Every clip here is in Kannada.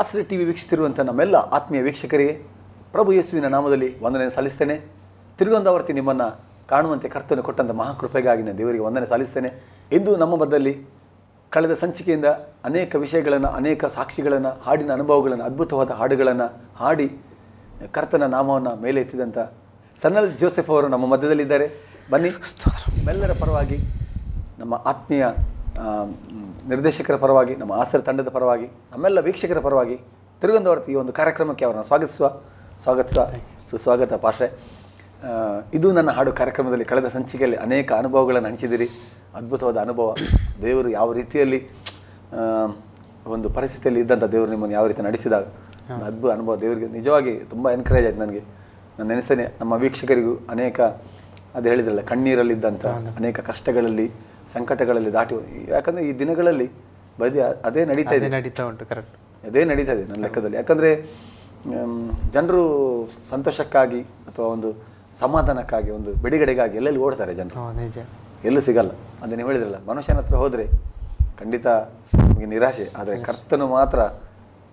ಆಶ್ರಯ ಟಿವಿ ವೀಕ್ಷಿಸುತ್ತಿರುವಂಥ ನಮ್ಮೆಲ್ಲ ಆತ್ಮೀಯ ವೀಕ್ಷಕರಿಗೆ ಪ್ರಭು ಯೇಸುವಿನ ನಾಮದಲ್ಲಿ ವಂದನೆ ಸಲ್ಲಿಸ್ತೇನೆ. ತಿರುಗೊಂದಾವರ್ತಿ ನಿಮ್ಮನ್ನು ಕಾಣುವಂತೆ ಕರ್ತನು ಕೊಟ್ಟಂಥ ಮಹಾಕೃಪೆಗಾಗಿ ನಾನು ದೇವರಿಗೆ ವಂದನೆ ಸಲ್ಲಿಸ್ತೇನೆ. ಇಂದು ನಮ್ಮ ಮಧ್ಯದಲ್ಲಿ ಕಳೆದ ಸಂಚಿಕೆಯಿಂದ ಅನೇಕ ವಿಷಯಗಳನ್ನು, ಅನೇಕ ಸಾಕ್ಷಿಗಳನ್ನು, ಹಾಡಿನ ಅನುಭವಗಳನ್ನು, ಅದ್ಭುತವಾದ ಹಾಡುಗಳನ್ನು ಹಾಡಿ ಕರ್ತನ ನಾಮವನ್ನು ಮೇಲೆ ಎತ್ತಿದಂಥ ಸನಲ್ ಜೋಸೆಫ್ ಅವರು ನಮ್ಮ ಮಧ್ಯದಲ್ಲಿದ್ದಾರೆ. ಬನ್ನಿ, ನಿಮ್ಮೆಲ್ಲರ ಪರವಾಗಿ, ನಮ್ಮ ಆತ್ಮೀಯ ನಿರ್ದೇಶಕರ ಪರವಾಗಿ, ನಮ್ಮ ಆಸರ ತಂಡದ ಪರವಾಗಿ, ನಮ್ಮೆಲ್ಲ ವೀಕ್ಷಕರ ಪರವಾಗಿ ತಿರುಗೊಂದಾವರ್ತಿ ಈ ಒಂದು ಕಾರ್ಯಕ್ರಮಕ್ಕೆ ಅವರನ್ನು ಸ್ವಾಗತಿಸುವ ಸುಸ್ವಾಗತ ಪಾಶ್ರೆ. ಇದು ನನ್ನ ಹಾಡು ಕಾರ್ಯಕ್ರಮದಲ್ಲಿ ಕಳೆದ ಸಂಚಿಕೆಯಲ್ಲಿ ಅನೇಕ ಅನುಭವಗಳನ್ನು ಹಂಚಿದಿರಿ. ಅದ್ಭುತವಾದ ಅನುಭವ, ದೇವರು ಯಾವ ರೀತಿಯಲ್ಲಿ ಒಂದು ಪರಿಸ್ಥಿತಿಯಲ್ಲಿ ಇದ್ದಂಥ ದೇವರು ನಿಮ್ಮನ್ನು ಯಾವ ರೀತಿ ನಡೆಸಿದಾಗ ಅದ್ಭುತ ಅನುಭವ. ದೇವರಿಗೆ ನಿಜವಾಗಿ ತುಂಬ ಎನ್ಕರೇಜ್ ಆಯ್ತು ನನಗೆ. ನನ್ನ ನೆನೆಸೇನೆ ನಮ್ಮ ವೀಕ್ಷಕರಿಗೂ ಅನೇಕ ಅದು ಹೇಳಿದ್ರಲ್ಲ, ಕಣ್ಣೀರಲ್ಲಿದ್ದಂಥ ಅನೇಕ ಕಷ್ಟಗಳಲ್ಲಿ, ಸಂಕಟಗಳಲ್ಲಿ ದಾಟಿ, ಯಾಕಂದರೆ ಈ ದಿನಗಳಲ್ಲಿ ಅದೇ ನಡೀತಾ ಉಂಟು. ಕರೆಕ್ಟ್, ಅದೇ ನಡೀತಾ ಇದೆ ನನ್ನ ಲೆಕ್ಕದಲ್ಲಿ. ಯಾಕಂದರೆ ಜನರು ಸಂತೋಷಕ್ಕಾಗಿ ಅಥವಾ ಒಂದು ಸಮಾಧಾನಕ್ಕಾಗಿ, ಒಂದು ಬಿಡುಗಡೆಗಾಗಿ ಎಲ್ಲೆಲ್ಲಿ ಓಡ್ತಾರೆ ಜನರು, ಎಲ್ಲೂ ಸಿಗಲ್ಲ. ಅದು ನೀವು ಹೇಳಿದ್ರಲ್ಲ, ಮನುಷ್ಯನ ಹತ್ರ ಹೋದರೆ ಖಂಡಿತ ನಮಗೆ ನಿರಾಶೆ, ಆದರೆ ಕರ್ತನು ಮಾತ್ರ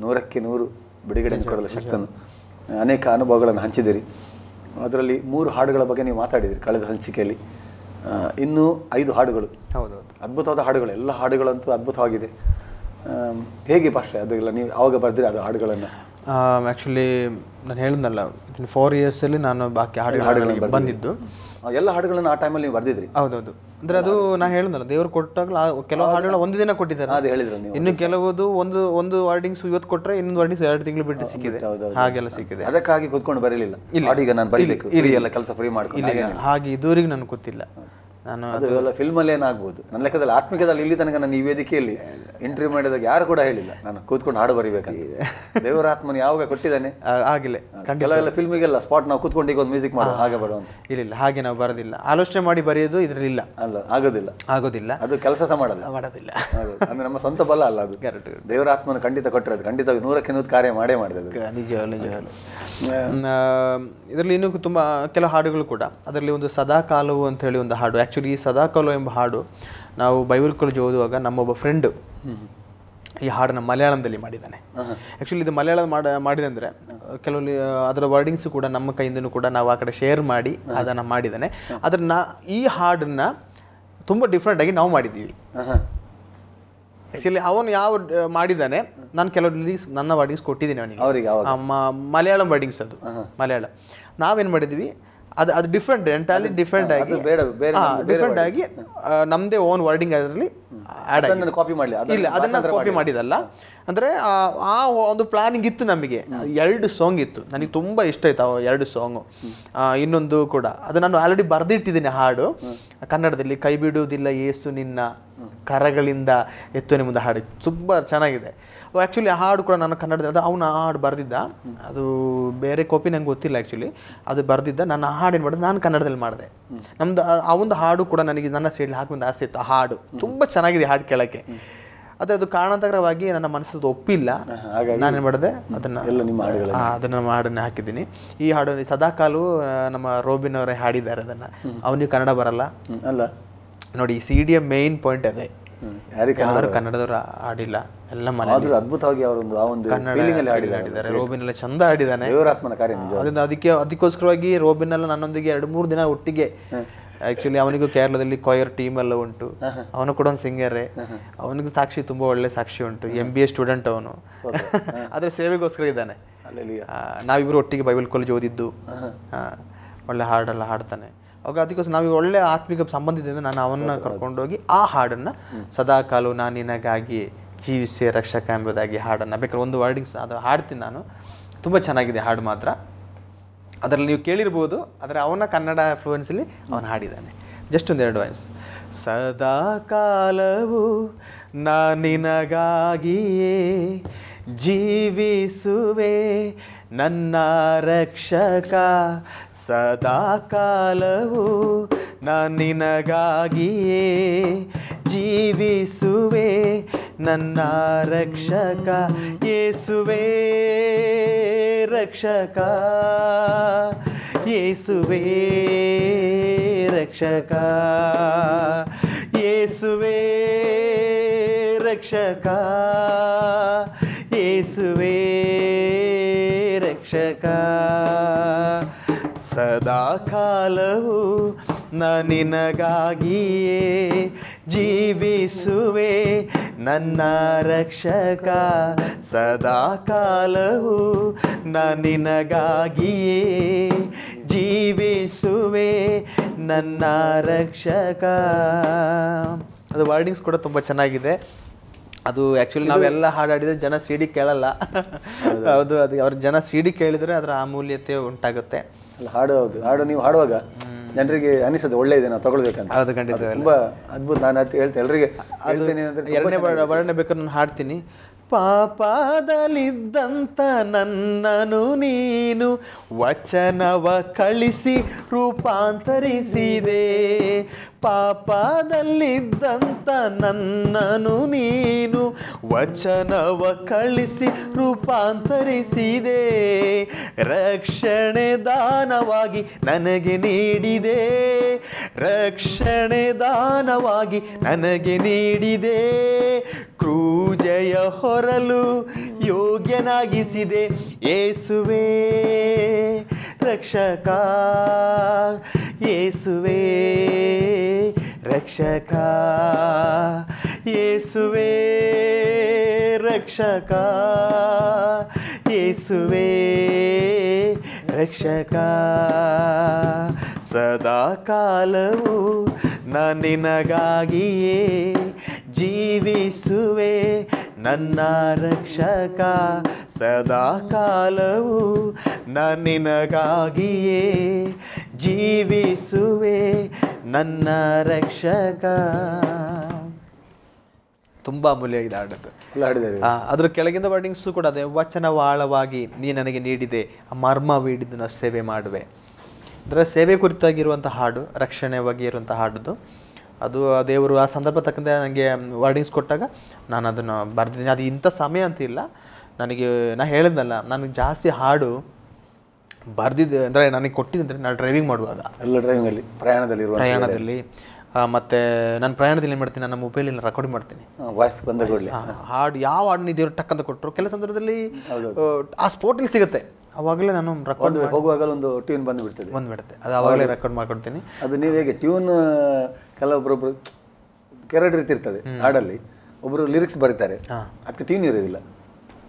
100ಕ್ಕೆ 100 ಬಿಡುಗಡೆಯನ್ನು ಕೊಡಲು ಶಕ್ತನು. ಅನೇಕ ಅನುಭವಗಳನ್ನು ಹಂಚಿದಿರಿ. ಅದರಲ್ಲಿ 3 ಹಾಡುಗಳ ಬಗ್ಗೆ ನೀವು ಮಾತಾಡಿದಿರಿ ಕಳೆದ ಹಂಚಿಕೆಯಲ್ಲಿ. ಇನ್ನೂ 5 ಹಾಡುಗಳು, ಹೌದೌದು, ಅದ್ಭುತವಾದ ಹಾಡುಗಳು. ಎಲ್ಲ ಹಾಡುಗಳಂತೂ ಅದ್ಭುತವಾಗಿದೆ. ಹೇಗೆ ಪಾಶ್ರೆ ಅದೆಲ್ಲ ನೀವು ಆವಾಗ ಬರ್ದಿರಿ ಅದು ಹಾಡುಗಳನ್ನು? ಆ್ಯಕ್ಚುಲಿ ನಾನು ಹೇಳಿದ್ನಲ್ಲ, 4 ಇಯರ್ಸಲ್ಲಿ ನಾನು ಬಾಕಿ ಹಾಡುಗಳನ್ನು ಬಂದಿದ್ದು. ಎಲ್ಲ ಹಾಡುಗಳನ್ನು ಆ ಟೈಮಲ್ಲಿ ನೀವು ಬರ್ದಿದ್ರಿ? ಹೌದೌದು. ಅಂದರೆ ಅದು ನಾನು ಹೇಳಿದ್ನಲ್ಲ, ದೇವರು ಕೊಟ್ಟಾಗಲ ಕೆಲವು ಹಾಡುಗಳು ಒಂದು ದಿನ ಕೊಟ್ಟಿದ್ದಾರೆ, ಅದು ಹೇಳಿದ್ರು ನೀವು. ಇನ್ನು ಕೆಲವುದು ಒಂದು ವರ್ಡಿಂಗ್ಸ್ ಇವತ್ತು ಕೊಟ್ಟರೆ ಇನ್ನೊಂದು ವರ್ಡಿಂಗ್ಸ್ 2 ತಿಂಗಳು ಬಿಟ್ಟು ಸಿಕ್ಕಿದೆ, ಹಾಗೆಲ್ಲ ಸಿಕ್ಕಿದೆ. ಅದಕ್ಕಾಗಿ ಕೂತ್ಕೊಂಡು ಬರೀಲಿಲ್ಲ, ಈಗ ನಾನು ಬರೀಬೇಕು, ಎಲ್ಲ ಕೆಲಸ ಫ್ರೀ ಮಾಡ್ಕೊಂಡು ಹಾಗೆ ಇದುವರೆಗೆ ನನಗೆ ಗೊತ್ತಿಲ್ಲ. ನಾನು ಅದೆಲ್ಲ ಫಿಲ್ಮಲ್ಲಿ ಏನಾಗ್ಬೋದು. ನನ್ನ ಲೆಕ್ಕದಲ್ಲಿ ಆತ್ಮಿಕದಲ್ಲಿ ಇಲ್ಲಿ ತನಕ ನಾನು ಈ ವೇದಿಕೆಯಲ್ಲಿ ಇಂಟರ್ವ್ಯೂ ಮಾಡಿದಾಗ ಯಾರು ಕೂಡ ಹೇಳಿಲ್ಲ ನಾನು ಕೂತ್ಕೊಂಡು ಹಾಡು ಬರೀಬೇಕಂತ. ದೇವರ ಆತ್ಮನ ಯಾವಾಗ ಕೊಟ್ಟಿದ್ದಾನೆ ಆಗಿಲ್ಲ. ಕೆಲವೆಲ್ಲ ಫಿಲ್ಮಿಗೆಲ್ಲ ಸ್ಪಾಟ್ ನಾವು ಕೂತ್ಕೊಂಡು ಈಗ ಒಂದು ಮ್ಯೂಸಿಕ್ ಮಾಡೋ ಹಾಗೆ ಬರುವಂತ. ಇಲ್ಲ, ಹಾಗೆ ನಾವು ಬರೋದಿಲ್ಲ. ಆಲೋಚನೆ ಮಾಡಿ ಬರೆಯೋದು ಇದರಲ್ಲಿ ಇಲ್ಲ. ಅಲ್ಲ, ಆಗೋದಿಲ್ಲ. ಅದು ಕೆಲಸ ಸಹ ಮಾಡೋದಿಲ್ಲ. ಅಂದ್ರೆ ನಮ್ಮ ಸ್ವಂತ ಬಲ ಅಲ್ಲ ಅದು. ಕರೆಕ್ಟ್. ದೇವರ ಆತ್ಮನ ಖಂಡಿತ ಕೊಟ್ಟಿರೋದು, ಖಂಡಿತವಾಗಿ 100ಕ್ಕೆ 100 ಕಾರ್ಯ ಮಾಡಿದೆ. ನಿಜ. ಇದರಲ್ಲಿ ಇನ್ನೂ ತುಂಬ ಕೆಲವು ಹಾಡುಗಳು ಕೂಡ. ಅದರಲ್ಲಿ ಒಂದು ಸದಾಕಾಲವು ಅಂತ ಹೇಳಿ ಒಂದು ಹಾಡು. ಆ್ಯಕ್ಚುಲಿ ಈ ಸದಾಕಾಲ ಎಂಬ ಹಾಡು ನಾವು ಬೈಬಲ್ ಕಾಲೇಜ್ ಓದುವಾಗ ನಮ್ಮೊಬ್ಬ ಫ್ರೆಂಡು ಈ ಹಾಡನ್ನು ಮಲಯಾಳಂದಲ್ಲಿ ಮಾಡಿದ್ದಾನೆ. ಆ್ಯಕ್ಚುಲಿ ಇದು ಮಲಯಾಳ ಮಾಡಿದಂದರೆ ಕೆಲವೊಂದು ಅದರ ವರ್ಡಿಂಗ್ಸು ಕೂಡ ನಮ್ಮ ಕೈಯಿಂದನೂ ಕೂಡ ನಾವು ಆ ಕಡೆ ಶೇರ್ ಮಾಡಿ ಅದನ್ನು ಮಾಡಿದ್ದಾನೆ. ಅದನ್ನು ಈ ಹಾಡನ್ನು ತುಂಬ ಡಿಫ್ರೆಂಟಾಗಿ ನಾವು ಮಾಡಿದ್ದೀವಿ. ಆ್ಯಕ್ಚುಲಿ ಅವನು ಯಾವ ಮಾಡಿದ್ದಾನೆ, ನಾನು ಕೆಲವು ನನ್ನ ವರ್ಡಿಂಗ್ಸ್ ಕೊಟ್ಟಿದ್ದೀನಿ ಅವನಿಗೆ, ಮಲಯಾಳಂ ವರ್ಡಿಂಗ್ಸ್. ಅದು ಮಲಯಾಳ. ನಾವೇನು ಮಾಡಿದ್ವಿ, ಅದು ಡಿಫ್ರೆಂಟ್, ಎಂಟೈರ್ಲಿ ಡಿಫ್ರೆಂಟ್ ಆಗಿ ನಮ್ಮದೇ ಓನ್ ವರ್ಡಿಂಗ್ ಅದರಲ್ಲಿ ಆ್ಯಡ್ ಆಗಿ ಕಾಪಿ ಮಾಡಲಿ. ಇಲ್ಲ, ಅದನ್ನು ಕಾಪಿ ಮಾಡಿದಲ್ಲ. ಅಂದರೆ ಆ ಒಂದು ಪ್ಲಾನಿಂಗ್ ಇತ್ತು ನಮಗೆ. 2 ಸಾಂಗ್ ಇತ್ತು, ನನಗೆ ತುಂಬ ಇಷ್ಟ ಆಯ್ತು ಆ 2 ಸಾಂಗು. ಇನ್ನೊಂದು ಕೂಡ ಅದು ನಾನು ಆಲ್ರೆಡಿ ಬರೆದಿಟ್ಟಿದ್ದೀನಿ ಹಾಡು ಕನ್ನಡದಲ್ಲಿ. ಕೈ ಬಿಡುವುದಿಲ್ಲ ಯೇಸು ನಿನ್ನ ಕರಗಳಿಂದ ಎತ್ತು ನಿಮ್ಮದು ಹಾಡು ತುಂಬ ಚೆನ್ನಾಗಿದೆ. ಆ್ಯಕ್ಚುಲಿ ಆ ಹಾಡು ಕೂಡ ನಾನು ಕನ್ನಡದಲ್ಲಿ, ಅದು ಅವನು ಆ ಹಾಡು ಬರೆದಿದ್ದ. ಅದು ಬೇರೆ ಕಾಪಿ ನಂಗೆ ಗೊತ್ತಿಲ್ಲ. ಆ್ಯಕ್ಚುಲಿ ಅದು ಬರೆದಿದ್ದ. ನಾನು ಆ ಹಾಡು ಏನು ಮಾಡಿದೆ, ನಾನು ಕನ್ನಡದಲ್ಲಿ ಮಾಡಿದೆ. ನಮ್ಮದು ಆ ಒಂದು ಹಾಡು ಕೂಡ ನನಗೆ ನನ್ನ ಸೈಡಲ್ಲಿ ಹಾಕಿ ಆಸೆ ಇತ್ತು. ಆ ಹಾಡು ತುಂಬ ಚೆನ್ನಾಗಿದೆ ಹಾಡು ಕೇಳೋಕ್ಕೆ. ಆದರೆ ಅದು ಕಾರಣಾಂತರವಾಗಿ ನನ್ನ ಮನಸ್ಸದು ಒಪ್ಪಿಲ್ಲ. ನಾನೇನು ಮಾಡಿದೆ, ಅದನ್ನು ಹಾಡನ್ನು ಹಾಕಿದ್ದೀನಿ. ಈ ಹಾಡು ಸದಾಕಾಲು ನಮ್ಮ ರೋಬಿನ್ ಅವರೇ ಹಾಡಿದ್ದಾರೆ. ಅದನ್ನು ಅವನಿಗೆ ಕನ್ನಡ ಬರಲ್ಲ ಅಲ್ಲ ನೋಡಿ. CD ಮೇನ್ ಪಾಯಿಂಟ್ ಅದೇ, ಯಾರು ಕನ್ನಡದವರು ಹಾಡಿಲ್ಲ, ಎಲ್ಲ ಮನೆ ಅದ್ಭುತವಾಗಿ ಹಾಡಿದ್ದಾರೆ. ರೋಬಿನ್ ಎಲ್ಲ ಚಂದ ಹಾಡಿದ್ದಾನೆ. ಅದರಿಂದ ಅದಕ್ಕೋಸ್ಕರವಾಗಿ ರೋಬಿನ್ ಎಲ್ಲ ನನ್ನೊಂದಿಗೆ 2-3 ದಿನ ಒಟ್ಟಿಗೆ. ಆ್ಯಕ್ಚುಲಿ ಅವನಿಗೂ ಕೇರಳದಲ್ಲಿ ಕೊಯರ್ ಟೀಮ್ ಎಲ್ಲ ಉಂಟು. ಅವನು ಕೂಡ ಒಂದು ಸಿಂಗರೇ. ಅವನಿಗೂ ಸಾಕ್ಷಿ ತುಂಬ ಒಳ್ಳೆ ಸಾಕ್ಷಿ ಉಂಟು. MBA ಸ್ಟೂಡೆಂಟ್ ಅವನು. ಆದರೆ ಸೇವೆಗೋಸ್ಕರ ಇದ್ದಾನೆ. ನಾವಿಬ್ಬರು ಒಟ್ಟಿಗೆ ಬೈಬಲ್ ಕಾಲೇಜ್ ಓದಿದ್ದು. ಒಳ್ಳೆ ಹಾಡೆಲ್ಲ ಹಾಡ್ತಾನೆ. ಅವಾಗ ಅದಕ್ಕೋಸ್ಕರ ನಾವು ಒಳ್ಳೆ ಆತ್ಮಿಕ ಸಂಬಂಧದಿಂದ ನಾನು ಅವನ್ನ ಕರ್ಕೊಂಡೋಗಿ ಆ ಹಾಡನ್ನು ಸದಾಕಾಲು ನಾನು ನಿನಗಾಗಿ ಜೀವಿಸಿ ರಕ್ಷಕ ಎಂಬುದಾಗಿ ಹಾಡನ್ನು ಬೇಕಾದ್ರೆ ಒಂದು ವರ್ಡಿಂಗ್ಸ್ ಅದು ಹಾಡ್ತೀನಿ ನಾನು. ತುಂಬ ಚೆನ್ನಾಗಿದೆ ಹಾಡು ಮಾತ್ರ. ಅದರಲ್ಲಿ ನೀವು ಕೇಳಿರ್ಬೋದು, ಆದರೆ ಅವನ ಕನ್ನಡ ಫ್ಲೂಯೆನ್ಸಲ್ಲಿ ಅವನು ಹಾಡಿದ್ದಾನೆ. ಜಸ್ಟ್ ಒಂದು 2 ಲೈನ್ಸ್. ಸದಾಕಾಲವು ನಾನು ನಿನಗಾಗಿಯೇ ಜೀವಿಸುವೆ ನನ್ನ ರಕ್ಷಕ, ಸದಾಕಾಲವು ನಾನು ನಿನಗಾಗಿಯೇ ಜೀವಿಸುವೆ ನನ್ನ ರಕ್ಷಕ, ಯೇಸುವೇ ರಕ್ಷಕ, ಯೇಸುವೇ ರಕ್ಷಕ, ಯೇಸುವೇ ರಕ್ಷಕ, ಯೇಸುವೇ ರಕ್ಷಕ, ಸದಾ ಕಾಲವು ನಿನಗಾಗಿಯೇ ಜೀವಿಸುವೆ ನನ್ನ ರಕ್ಷಕ, ಸದಾ ಕಾಲವು ನಿನಗಾಗಿಯೇ ಜೀವಿಸುವೆ ನನ್ನ ರಕ್ಷಕ. ಅದು ವರ್ಡಿಂಗ್ಸ್ ಕೂಡ ತುಂಬ ಚೆನ್ನಾಗಿದೆ. ಅದು ಆ್ಯಕ್ಚುಲಿ ನಾವೆಲ್ಲ ಹಾಡಾಡಿದರೆ ಜನ ಸಿ ಡಿ ಕೇಳಲ್ಲ. ಹೌದು, ಅದು ಅವ್ರ ಜನ ಸಿ ಡಿ ಕೇಳಿದರೆ ಅದರ ಅಮೂಲ್ಯತೆ ಉಂಟಾಗುತ್ತೆ. ಅಲ್ಲ, ಹಾಡು ನೀವು ಹಾಡುವಾಗ ಜನರಿಗೆ ಅನಿಸೋದು ಒಳ್ಳೆಯದೇ ನಾವು ತಗೊಳ್ಬೇಕಂತ. ಅದು ಖಂಡಿತ ತುಂಬ ಅದ್ಭುತ. ನಾನು ಹೇಳ್ತೇನೆ ಎಲ್ರಿಗೆ ಹೇಳ್ತೇನೆ ಅಂದರೆ ಎರಡನೇ ವರ್ಣನೆ ಬೇಕಾದ್ರೆ ನಾನು ಹಾಡ್ತೀನಿ. ಪಾಪದಲ್ಲಿದ್ದಂಥ ನನ್ನನು ನೀನು ವಚನವ ಕಳಿಸಿ ರೂಪಾಂತರಿಸಿದೆ. ಪಾಪದಲ್ಲಿದ್ದಂಥ ನನ್ನನು ನೀನು ವಚನವ ಕಳಿಸಿ ರೂಪಾಂತರಿಸಿದೆ. ರಕ್ಷಣೆ ದಾನವಾಗಿ ನನಗೆ ನೀಡಿದೆ, ರಕ್ಷಣೆ ದಾನವಾಗಿ ನನಗೆ ನೀಡಿದೆ. ಕ್ರೂಜೆಯ ಹೊರಲು ಯೋಗ್ಯನಾಗಿಸಿದೆ. ಯೇಸುವೇ ರಕ್ಷಕ, ಯೇಸುವೇ ರಕ್ಷಕ, ಯೇಸುವೇ ರಕ್ಷಕ, ಯೇಸುವೇ ರಕ್ಷಕ, ಸದಾ ಕಾಲವು ನಿನಗಾಗಿಯೇ ಜೀವಿಸುವೆ ನನ್ನ ರಕ್ಷಕ, ಸದಾ ಕಾಲವು ನಿನಗಾಗಿಯೇ ಜೀವಿಸುವೆ ನನ್ನ ರಕ್ಷಕ. ತುಂಬ ಅಮೂಲ್ಯವಾಗಿದೆ ಹಾಡೋದು. ಅದ್ರ ಕೆಳಗಿಂದ ವರ್ಡಿಂಗ್ಸು ಕೂಡ ಅದೇ. ವಚನವಾಳವಾಗಿ ನೀ ನನಗೆ ನೀಡಿದೆ, ಮರ್ಮವಿಡಿದು ಸೇವೆ ಮಾಡುವೆ. ಅದರ ಸೇವೆ ಕುರಿತಾಗಿರುವಂಥ ಹಾಡು, ರಕ್ಷಣೆ ಬಗ್ಗೆ ಇರುವಂಥ ಹಾಡುದು. ಅದು ದೇವರು ಆ ಸಂದರ್ಭ ತಕ್ಕಂತೆ ನನಗೆ ವರ್ಡಿಂಗ್ಸ್ ಕೊಟ್ಟಾಗ ನಾನು ಅದನ್ನು ಬರೆದಿದ್ದೀನಿ. ಅದು ಇಂಥ ಸಮಯ ಅಂತಿಲ್ಲ, ನನಗೆ ನಾನು ಹೇಳಿದ್ನಲ್ಲ, ನನಗೆ ಜಾಸ್ತಿ ಹಾಡು ಬರೆದಿದ್ದೆ ಅಂದರೆ ನನಗೆ ಕೊಟ್ಟಿದ್ದಂದರೆ ನಾನು ಡ್ರೈವಿಂಗ್ ಮಾಡುವಾಗ, ಎಲ್ಲ ಡ್ರೈವಿಂಗಲ್ಲಿ ಪ್ರಯಾಣದಲ್ಲಿ ಮತ್ತು ನಾನು ಪ್ರಯಾಣದಲ್ಲಿ ಏನು ಮಾಡ್ತೀನಿ, ನನ್ನ ಮೊಬೈಲಲ್ಲಿ ರೆಕಾರ್ಡ್ ಮಾಡ್ತೀನಿ. ವಾಯ್ಸ್ ಬಂದ ಕೂಡಲೇ ಹಾಡು ಯಾವ ಹಾಡನ್ನ ದೇವರು ಟಕ್ಕಂತ ಕೊಟ್ಟರು, ಕೆಲ ಸಂದರ್ಭದಲ್ಲಿ ಆ ಸ್ಪೋಟಲ್ಲಿ ಸಿಗುತ್ತೆ, ಅವಾಗಲೇ ನಾನು ರೆಕಾರ್ಡ್ ಹೋಗುವಾಗ ಒಂದು ಟ್ಯೂನ್ ಬಂದುಬಿಡುತ್ತೆ. ಅದು ಅವಾಗಲೇ ರೆಕಾರ್ಡ್ ಮಾಡ್ಕೊಡ್ತೀನಿ. ಅದು ನೀವು ಹೇಗೆ ಟ್ಯೂನ್ ಕೆಲವೊಬ್ಬರೊಬ್ಬರು ಕೆರಡು ರೀತಿ ಇರ್ತದೆ ಹಾಡಲ್ಲಿ, ಒಬ್ಬರು ಲಿರಿಕ್ಸ್ ಬರೀತಾರೆ, ಅದಕ್ಕೆ ಟ್ಯೂನ್ ಇರೋದಿಲ್ಲ.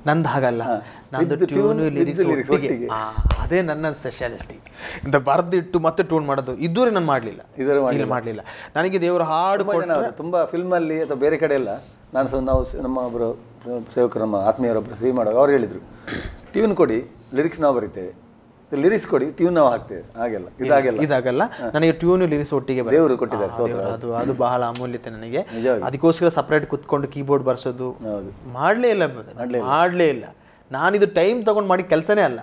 ನಂದು ಹಾಗಲ್ಲ, ನಂದು ಟ್ಯೂನು ಲಿರಿಕ್ಸ್ ಒಟ್ಟಿಗೆ. ಅದೇ ನನ್ನ ಸ್ಪೆಷಾಲಿಟಿ. ಇಂಥ ಬರೆದಿಟ್ಟು ಮತ್ತೆ ಟ್ಯೂನ್ ಮಾಡೋದು ಇದುವರೆ ನಾನು ಮಾಡಲಿಲ್ಲ. ಮಾಡಲಿಲ್ಲ. ನನಗೆ ದೇವರ ಹಾಡು ತುಂಬ ಫಿಲ್ಮಲ್ಲಿ ಅಥವಾ ಬೇರೆ ಕಡೆ ಎಲ್ಲ ನಾವು ನಮ್ಮ ಒಬ್ಬರು ಸೇವಕರು, ನಮ್ಮ ಆತ್ಮೀಯರೊಬ್ಬರು ಸೇವ್ ಮಾಡುವಾಗ ಅವ್ರು ಹೇಳಿದರು, ಟ್ಯೂನ್ ಕೊಡಿ, ಲಿರಿಕ್ಸ್ ನಾವು ಬರೀತೇವೆ, ಲಿರಿಕ್ಸ್ ಕೊಡಿ, ಟ್ಯೂನ್ ನಾವು ಹಾಕ್ತೇವೆ. ಹಾಗೆಲ್ಲ ಇದಾಗಲ್ಲ. ನನಗೆ ಟ್ಯೂನು ಲಿರಿಕ್ಸ್ ಒಟ್ಟಿಗೆ ದೇವರು ಕೊಟ್ಟಿದ್ದಾರೆ. ಅದು ಬಹಳ ಅಮೂಲ್ಯತೆ ನನಗೆ. ಅದಕ್ಕೋಸ್ಕರ ಸಪ್ರೇಟ್ ಕುತ್ಕೊಂಡು ಕೀಬೋರ್ಡ್ ಬರ್ಸೋದು ಮಾಡಲೇ ಇಲ್ಲ. ನಾನಿದು ಟೈಮ್ ತಗೊಂಡು ಮಾಡಿ ಕೆಲಸನೇ ಅಲ್ಲ,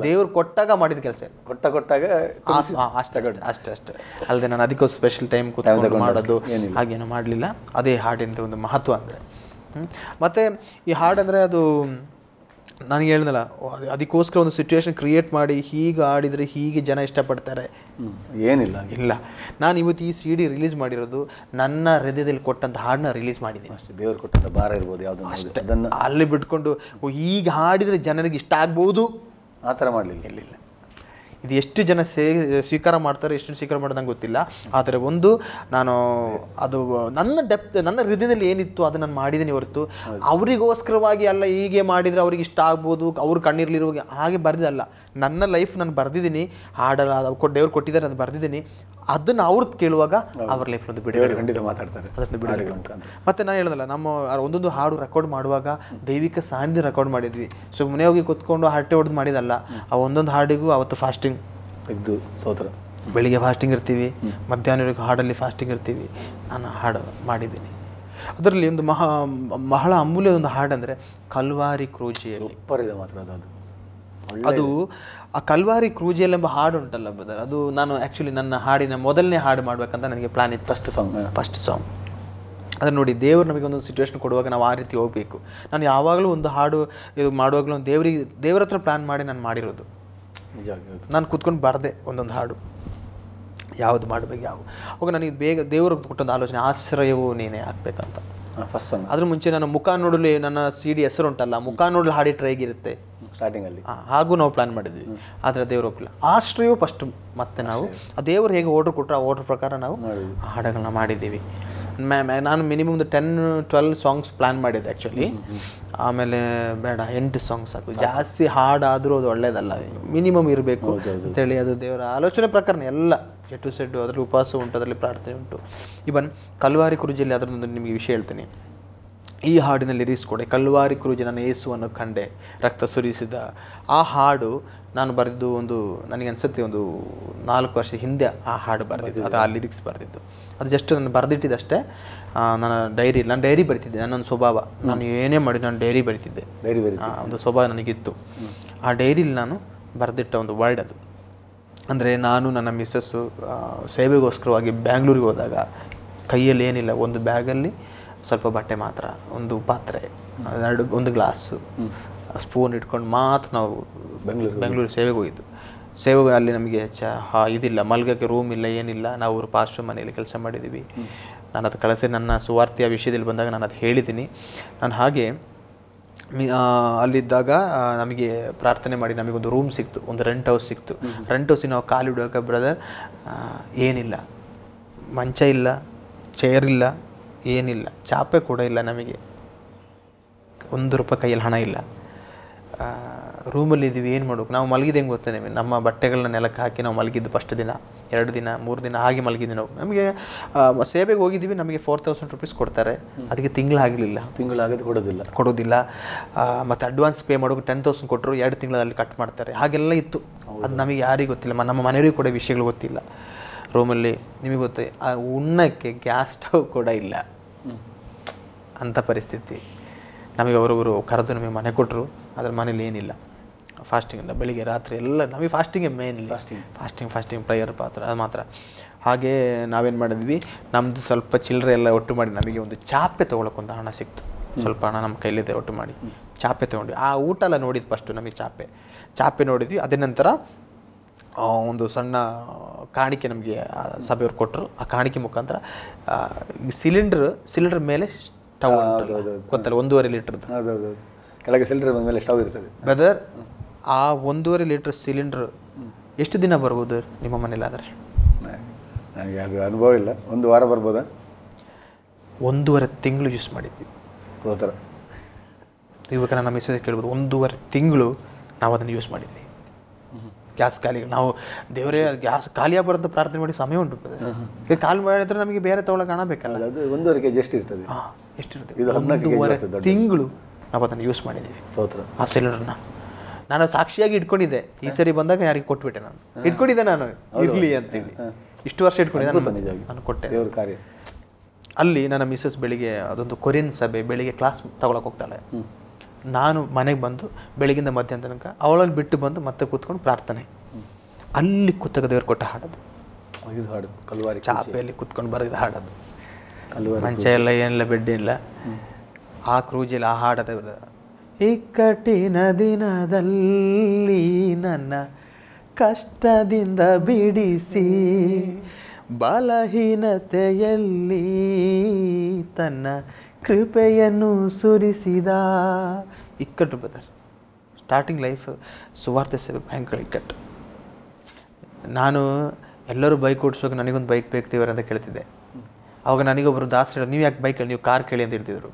ದೇವ್ರು ಕೊಟ್ಟಾಗ ಮಾಡಿದ ಕೆಲಸ. ಕೊಟ್ಟಾಗ ಅಷ್ಟೇ ಅಲ್ಲದೆ ನಾನು ಅದಕ್ಕೋಸ್ಕರ ಸ್ಪೆಷಲ್ ಟೈಮ್ ಕುತ್ಕೊಂಡು ಮಾಡೋದು ಹಾಗೇನು ಮಾಡಲಿಲ್ಲ. ಅದೇ ಹಾಡಿಂದ ಒಂದು ಮಹತ್ವ ಅಂದರೆ. ಮತ್ತು ಈ ಹಾಡಂದರೆ ಅದು ನನಗೆ ಹೇಳಿದ್ನಲ್ಲ, ಅದಕ್ಕೋಸ್ಕರ ಒಂದು ಸಿಚುವೇಶನ್ ಕ್ರಿಯೇಟ್ ಮಾಡಿ ಹೀಗೆ ಆಡಿದರೆ ಹೀಗೆ ಜನ ಇಷ್ಟಪಡ್ತಾರೆ ಇಲ್ಲ. ನಾನು ಇವತ್ತು ಈ CD ರಿಲೀಸ್ ಮಾಡಿರೋದು ನನ್ನ ಹೃದಯದಲ್ಲಿ ಕೊಟ್ಟಂಥ ಹಾಡನ್ನ ರಿಲೀಸ್ ಮಾಡಿದ್ದೀನಿ ಅಷ್ಟೇ. ದೇವರು ಕೊಟ್ಟಂಥ ಭಾರ ಇರ್ಬೋದು ಯಾವುದೋ ಅದನ್ನು ಅಲ್ಲಿ ಬಿಟ್ಕೊಂಡು ಹೀಗೆ ಹಾಡಿದರೆ ಜನರಿಗೆ ಇಷ್ಟ ಆಗ್ಬೋದು ಆ ಥರ ಮಾಡಲಿಲ್ಲ. ಇದು ಎಷ್ಟು ಜನ ಸ್ವೀಕಾರ ಮಾಡ್ತಾರೆ, ಎಷ್ಟು ಸ್ವೀಕಾರ ಮಾಡೋದು ನಂಗೆ ಗೊತ್ತಿಲ್ಲ. ಆದರೆ ಒಂದು ನಾನು ಅದು ನನ್ನ ಹೃದಯದಲ್ಲಿ ಏನಿತ್ತು ಅದು ನಾನು ಮಾಡಿದ್ದೀನಿ ಹೊರತು ಅವರಿಗೋಸ್ಕರವಾಗಿ ಅಲ್ಲ. ಹೀಗೆ ಮಾಡಿದರೆ ಅವ್ರಿಗೆ ಇಷ್ಟ ಆಗ್ಬೋದು, ಅವ್ರ ಕಣ್ಣೀರ್ಲಿರುವಾಗ ಹಾಗೆ ಬರೆದಿಲ್ಲ. ನನ್ನ ಲೈಫ್ ನಾನು ಬರೆದಿದ್ದೀನಿ, ಹಾಡಲ್ಲ ದೇವ್ರು ಕೊಟ್ಟಿದ್ದಾರೆ, ಅದು ಬರೆದಿದ್ದೀನಿ. ಅದನ್ನು ಅವ್ರದ್ದು ಕೇಳುವಾಗ ಅವ್ರ ಲೈಫ್ ಒಂದು ಬಿಡುಗಡೆ ಖಂಡಿತ ಮಾತಾಡ್ತಾರೆ. ಮತ್ತು ನಾನು ಹೇಳಿದಲ್ಲ, ನಮ್ಮ ಒಂದೊಂದು ಹಾಡು ರೆಕಾರ್ಡ್ ಮಾಡುವಾಗ ದೈವಿಕ ಸಾನ್ನಿಧ್ಯ ರೆಕಾರ್ಡ್ ಮಾಡಿದ್ವಿ. ಸುಮ್ಮನೆ ಹೋಗಿ ಕೂತ್ಕೊಂಡು ಹರಟೆ ಹೊಡೆದು ಮಾಡಿದಲ್ಲ. ಆ ಒಂದೊಂದು ಹಾಡಿಗೂ ಅವತ್ತು ಫಾಸ್ಟಿಂಗ್ ಇದ್ದು ಸ್ತೋತ್ರ, ಬೆಳಿಗ್ಗೆ ಫಾಸ್ಟಿಂಗ್ ಇರ್ತೀವಿ, ಮಧ್ಯಾಹ್ನವರೆಗೂ ಹಾಡಲ್ಲಿ ಫಾಸ್ಟಿಂಗ್ ಇರ್ತೀವಿ. ನಾನು ಹಾಡು ಮಾಡಿದ್ದೀನಿ. ಅದರಲ್ಲಿ ಒಂದು ಬಹಳ ಅಮೂಲ್ಯ ಒಂದು ಹಾಡಂದರೆ ಕಲ್ವಾರಿ ಕ್ರೂಜಿಯಲ್ಲಿ. ಅದು ಆ ಕಲ್ವಾರಿ ಕ್ರೂಜಿಯಲ್ಲಿ ಎಂಬ ಹಾಡು ಉಂಟಲ್ಲ ಬ್ರದರ್, ಅದು ನಾನು ಆ್ಯಕ್ಚುಲಿ ನನ್ನ ಹಾಡಿನ ಮೊದಲನೇ ಹಾಡು ಮಾಡಬೇಕಂತ ನನಗೆ ಪ್ಲಾನ್ ಇತ್ತು. ಫಸ್ಟ್ ಸಾಂಗ್ ಅದನ್ನು ನೋಡಿ, ದೇವರು ನಮಗೆ ಒಂದು ಸಿಚುವೇಶನ್ ಕೊಡುವಾಗ ನಾವು ಆ ರೀತಿ ಹೋಗಬೇಕು. ನಾನು ಯಾವಾಗಲೂ ಒಂದು ಹಾಡು ಇದು ಮಾಡುವಾಗಲೂ ದೇವ್ರ ಹತ್ರ ಪ್ಲ್ಯಾನ್ ಮಾಡಿ ನಾನು ಮಾಡಿರೋದು. ನಾನು ಕೂತ್ಕೊಂಡು ಬರದೆ ಒಂದೊಂದು ಹಾಡು ಯಾವುದು ಮಾಡಬೇಕು ಅವಾಗ ನನಗೆ ಬೇಗ ದೇವರು ಕೊಟ್ಟೊಂದು ಆಲೋಚನೆ, ಆಶ್ರಯವೂ ನೀನೇ ಆಗಬೇಕಂತ. First song. ಅದ್ರ ಮುಂಚೆ ನಾನು ಮುಖ ನೋಡಲು ನನ್ನ CD ಹೆಸರು ಉಂಟಲ್ಲ, ಮುಖ ನೋಡಲು ಹಾಡಿ ಟ್ರೈಗಿರುತ್ತೆ, ಸ್ಟಾರ್ಟಿಂಗಲ್ಲಿ ಹಾಗೂ ನಾವು ಪ್ಲಾನ್ ಮಾಡಿದ್ವಿ. ಆದರೆ ದೇವರು ಒಪ್ಪಿಲ್ಲ. ಆಶ್ರಯವು ಫಸ್ಟ್. ಮತ್ತೆ ನಾವು ಆ ದೇವರು ಹೇಗೆ ಆರ್ಡರ್ ಕೊಟ್ಟರು ಆ ಆರ್ಡರ್ ಪ್ರಕಾರ ನಾವು ಹಾಡುಗಳನ್ನ ಮಾಡಿದ್ದೀವಿ. ನಾನು ಮಿನಿಮಮ್ ಒಂದು 10-12 ಸಾಂಗ್ಸ್ ಪ್ಲ್ಯಾನ್ ಮಾಡಿದ್ದೆ ಆ್ಯಕ್ಚುಲಿ. ಆಮೇಲೆ ಬೇಡ 8 ಸಾಂಗ್ಸ್ ಸಾಕು, ಜಾಸ್ತಿ ಹಾಡಾದರೂ ಅದು ಒಳ್ಳೆಯದಲ್ಲ, ಮಿನಿಮಮ್ ಇರಬೇಕು ಅಂತೇಳಿ ಅದು ದೇವರ ಆಲೋಚನೆ ಪ್ರಕಾರ ಎಲ್ಲ ಎ ಟು ಸೆಡ್. ಅದರಲ್ಲಿ ಉಪವಾಸ ಉಂಟು, ಅದರಲ್ಲಿ ಪ್ರಾರ್ಥನೆ ಉಂಟು. ಇವನ್ ಕಲ್ವಾರಿ ಕ್ರೂಜಲ್ಲಿ ಅದರದ್ದು ನಿಮಗೆ ವಿಷಯ ಹೇಳ್ತೀನಿ. ಈ ಹಾಡಿನಲ್ಲಿ ಲಿರಿಕ್ಸ್ ಕೊಡೆ, ಕಲ್ವಾರಿ ಕ್ರೂಜ್ ನಾನು ಯೇಸುವನ್ನು ಕಂಡೆ ರಕ್ತ ಸುರಿಸಿದ. ಆ ಹಾಡು ನಾನು ಬರೆದು ಒಂದು ನನಗೆ ಅನ್ಸುತ್ತೆ ಒಂದು 4 ವರ್ಷ ಹಿಂದೆ ಆ ಹಾಡು ಬರೆದಿದ್ದು, ಅದು ಆ ಲಿರಿಕ್ಸ್ ಬರೆದಿದ್ದು. ಅದು ಜಸ್ಟ್ ನಾನು ಬರೆದಿಟ್ಟಿದ್ದಷ್ಟೇ. ನನ್ನ ನಾನು ಡೈರಿ ಬರಿತಿದ್ದೆ. ನನ್ನೊಂದು ಸ್ವಭಾವ, ನಾನು ಏನೇ ಮಾಡಿ ನಾನು ಡೈರಿ ಬರಿತಿದ್ದೆ. ಒಂದು ಸ್ವಭಾವ ನನಗಿತ್ತು. ಆ ಡೈರಿಲಿ ನಾನು ಬರೆದಿಟ್ಟ ಒಂದು ವರ್ಡ್ ಅದು. ಅಂದರೆ ನಾನು ನನ್ನ ಮಿಸ್ಸಸ್ಸು ಸೇವೆಗೋಸ್ಕರವಾಗಿ ಬ್ಯಾಂಗ್ಳೂರಿಗೆ ಹೋದಾಗ ಕೈಯಲ್ಲಿ ಏನಿಲ್ಲ, ಒಂದು ಬ್ಯಾಗಲ್ಲಿ ಸ್ವಲ್ಪ ಬಟ್ಟೆ ಮಾತ್ರ, ಒಂದು ಪಾತ್ರೆ, ಒಂದು ಗ್ಲಾಸು, ಸ್ಪೂನ್ ಇಟ್ಕೊಂಡು ಮಾತ್ರ ನಾವು ಬೆಂಗಳೂರು ಸೇವೆಗೆ ಹೋಗಿದ್ದು. ಸೇವೆಗೆ ಅಲ್ಲಿ ನಮಗೆ ಇದಿಲ್ಲ, ಮಲ್ಗೋಕ್ಕೆ ರೂಮ್ ಇಲ್ಲ, ಏನಿಲ್ಲ. ನಾವು ಪಾಸ್ಟರ್ ಮನೆಯಲ್ಲಿ ಕೆಲಸ ಮಾಡಿದ್ದೀವಿ. ನಾನು ಅದು ಕಳಿಸಿ ನನ್ನ ಸುವಾರ್ತೆಯ ವಿಷಯದಲ್ಲಿ ಬಂದಾಗ ನಾನು ಅದು ಹೇಳಿದ್ದೀನಿ. ನಾನು ಹಾಗೆ ಅಲ್ಲಿದ್ದಾಗ ನಮಗೆ ಪ್ರಾರ್ಥನೆ ಮಾಡಿ ನಮಗೊಂದು ರೂಮ್ ಸಿಕ್ತು, ಒಂದು ರೆಂಟ್ ಹೌಸ್ ಸಿಕ್ತು. ರೆಂಟ್ ಹೌಸಿಗೆ ನಾವು ಕಾಲಿಡುವಾಗ ಬ್ರದರ್ ಏನಿಲ್ಲ, ಮಂಚ ಇಲ್ಲ, ಚೇರ್ ಇಲ್ಲ, ಏನಿಲ್ಲ, ಚಾಪೆ ಕೂಡ ಇಲ್ಲ, ನಮಗೆ ₹1 ಕೈಯಲ್ಲಿ ಹಣ ಇಲ್ಲ. ರೂಮಲ್ಲಿ ಇದ್ದೀವಿ, ಏನು ಮಾಡ್ಬೇಕು? ನಾವು ಮಲಗಿದ್ದು ಹೆಂಗೆ ಗೊತ್ತೇ ನಿಮಗೆ? ನಮ್ಮ ಬಟ್ಟೆಗಳನ್ನ ನೆಲಕ್ಕೆ ಹಾಕಿ ನಾವು ಮಲಗಿದ್ದು ಫಸ್ಟ್ ದಿನ, 2 ದಿನ, 3 ದಿನ ಹಾಗೆ ಮಲಗಿದ್ವಿ ನಾವು. ನಮಗೆ ಸೇವೆಗೆ ಹೋಗಿದ್ದೀವಿ, ನಮಗೆ ₹4000 ಕೊಡ್ತಾರೆ. ಅದಕ್ಕೆ ತಿಂಗಳಾಗೋದು ಕೊಡೋದಿಲ್ಲ. ಮತ್ತು ಅಡ್ವಾನ್ಸ್ ಪೇ ಮಾಡೋಕೆ 10,000 ಕೊಟ್ಟರು, 2 ತಿಂಗಳಲ್ಲಿ ಕಟ್ ಮಾಡ್ತಾರೆ. ಹಾಗೆಲ್ಲ ಇತ್ತು. ಅದು ನಮಗೆ ಯಾರಿಗೂ ಗೊತ್ತಿಲ್ಲ, ನಮ್ಮ ಮನೆಯವರಿಗೆ ಕೂಡ ವಿಷಯಗಳು ಗೊತ್ತಿಲ್ಲ. ರೂಮಲ್ಲಿ ನಿಮಗೆ ಗೊತ್ತೇ, ಆ ಉಣ್ಣಕ್ಕೆ ಗ್ಯಾಸ್ ಸ್ಟವ್ ಕೂಡ ಇಲ್ಲ, ಅಂಥ ಪರಿಸ್ಥಿತಿ. ನಮಗೆ ಅವರವರು ಕರೆದು ನಮಗೆ ಮನೆ ಕೊಟ್ಟರು. ಅದ್ರ ಮನೇಲಿ ಏನಿಲ್ಲ, ಫಾಸ್ಟಿಂಗ್ ಇಲ್ಲ, ಬೆಳಿಗ್ಗೆ ರಾತ್ರಿ ಎಲ್ಲ ನಮಗೆ ಫಾಸ್ಟಿಂಗೇ ಮೇನ್ ಇಲ್ಲ. ಫಾಸ್ಟಿಂಗ್ ಪ್ರೇಯರ್ ಅದು ಮಾತ್ರ. ಹಾಗೆ ನಾವೇನು ಮಾಡಿದ್ವಿ, ನಮ್ಮದು ಸ್ವಲ್ಪ ಚಿಲ್ಲರೆ ಎಲ್ಲ ಒಟ್ಟು ಮಾಡಿ ನಮಗೆ ಒಂದು ಚಾಪೆ ತೊಗೊಳಕ್ಕೊಂದು ಹಣ ಸಿಕ್ತು. ಸ್ವಲ್ಪ ಹಣ ನಮ್ಮ ಕೈಲಿದೆ, ಒಟ್ಟು ಮಾಡಿ ಚಾಪೆ ತೊಗೊಂಡ್ವಿ. ಆ ಊಟ ಎಲ್ಲ ನೋಡಿದ್ದು ಫಸ್ಟು ನಮಗೆ ಚಾಪೆ ನೋಡಿದ್ವಿ. ಅದೇ ನಂತರ ಒಂದು ಸಣ್ಣ ಕಾಣಿಕೆ ನಮಗೆ ಸಭೆಯವ್ರು ಕೊಟ್ಟರು. ಆ ಕಾಣಿಕೆ ಮುಖಾಂತರ ಸಿಲಿಂಡರ್ ಮೇಲೆ ಸ್ಟವ್ ಗೊತ್ತಲ್ಲ, 1.5 ಲೀಟ್ರದ್ದು. ಕೆಳಗೆ ಸಿಲಿಂಡರ್ ಮೇಲೆ ಸ್ಟವ್ ಇರ್ತದೆ ಬ್ರದರ್. ಆ 1.5 ಲೀಟ್ರ್ ಸಿಲಿಂಡ್ರ್ ಎಷ್ಟು ದಿನ ಬರ್ಬೋದು ನಿಮ್ಮ ಮನೇಲಾದರೆ? ನನಗೆ ಅದು ಅನುಭವ ಇಲ್ಲ. 1 ವಾರ ಬರ್ಬೋದಾ? 1.5 ತಿಂಗಳು ಯೂಸ್ ಮಾಡಿದ್ವಿ. ಹೋತರ ಇವಾಗ ನನ್ನ ಮೆಸೇಜ್ ಕೇಳ್ಬೋದು, 1.5 ತಿಂಗಳು ನಾವು ಅದನ್ನು ಯೂಸ್ ಮಾಡಿದ್ವಿ. ಗ್ಯಾಸ್ ಖಾಲಿ, ನಾವು ದೇವರೇ ಗ್ಯಾಸ್ ಖಾಲಿಯಾಗಬಾರ್ದು ಪ್ರಾರ್ಥನೆ ಮಾಡಿ ಸಮಯ ಉಂಟು. ಈಗ ಖಾಲಿ ಮಾಡಿದ್ರೆ ನಮಗೆ ಬೇರೆ ತೊಗೊಳಕ್ಕೆ ಹಣ ಬೇಕಲ್ಲ. ಅದು 1.5 kg ಎಷ್ಟು ಇರ್ತದೆ? ಎಷ್ಟಿರ್ತದೆ? 1.5 ತಿಂಗಳು ನಾವು ಅದನ್ನು ಯೂಸ್ ಮಾಡಿದ್ದೀವಿ. ಆ ಸಿಲಿಂಡರ್ನ ನಾನು ಸಾಕ್ಷಿಯಾಗಿ ಇಟ್ಕೊಂಡಿದ್ದೆ. ಈ ಸರಿ ಬಂದಾಗ ಯಾರಿಗೆ ಕೊಟ್ಬಿಟ್ಟೆ, ನಾನು ಇಟ್ಕೊಂಡಿದ್ದೆ, ನಾನು ಇರಲಿ ಅಂತೇಳಿ ಇಷ್ಟು ವರ್ಷ ಇಟ್ಕೊಂಡಿದ್ದೆ. ನಾನು ಕೊಟ್ಟೆ. ದೇವ್ರ ಕಾರ್ಯ. ಅಲ್ಲಿ ನನ್ನ ಮಿಸ್ಸಸ್ ಬೆಳಿಗ್ಗೆ ಅದೊಂದು ಕೊರಿಯನ್ ಸಭೆ, ಬೆಳಿಗ್ಗೆ ಕ್ಲಾಸ್ ತಗೊಳಕ್ಕೆ ಹೋಗ್ತಾಳೆ. ನಾನು ಮನೆಗೆ ಬಂದು ಬೆಳಗಿಂದ ಮಧ್ಯಾಹ್ನ ತನಕ ಅವಳಲ್ಲಿ ಬಿಟ್ಟು ಬಂದು ಮತ್ತೆ ಕೂತ್ಕೊಂಡು ಪ್ರಾರ್ಥನೆ. ಅಲ್ಲಿ ಕೂತಾಗ ದೇವ್ರು ಕೊಟ್ಟ ಹಾಡೋದು ಇದು ಹಾಡು ಕಲ್ವಾರಿ. ಚಾಪೆಯಲ್ಲಿ ಕೂತ್ಕೊಂಡು ಬರೋದು ಹಾಡೋದು. ಮಂಚ ಎಲ್ಲ ಏನಿಲ್ಲ, ಬೆಡ್ ಇಲ್ಲ. ಆ ಕ್ರೂಜಲ್ಲಿ ಆ ಹಾಡೋದು. ಇಕ್ಕಟ್ಟಿನ ದಿನದಲ್ಲಿ ನನ್ನ ಕಷ್ಟದಿಂದ ಬಿಡಿಸಿ, ಬಲಹೀನತೆಯಲ್ಲಿ ತನ್ನ ಕೃಪೆಯನ್ನು ಸುರಿಸಿದ. ಇಕ್ಕಟ್ಟು ಬ್ರದರ್. ಸ್ಟಾರ್ಟಿಂಗ್ ಲೈಫ್ ಸುವಾರ್ತೆ ಸೇವೆ ಭಯಂಕರ ಇಕ್ಕಟ್ಟು. ನಾನು ಎಲ್ಲರೂ ಬೈಕ್ ಓಡಿಸುವಾಗ ನನಗೊಂದು ಬೈಕ್ ಬೇಕು ದೇವರ ಅಂತ ಕೇಳ್ತಿದ್ದೆ. ಅವಾಗ ನನಗೊಬ್ಬರು ದಾಸ ಹೇಳೋದು, ನೀವು ಯಾಕೆ ಬೈಕಲ್ಲಿ, ನೀವು ಕಾರ್ ಕೇಳಿ ಅಂತ ಹೇಳ್ತಿದ್ರು.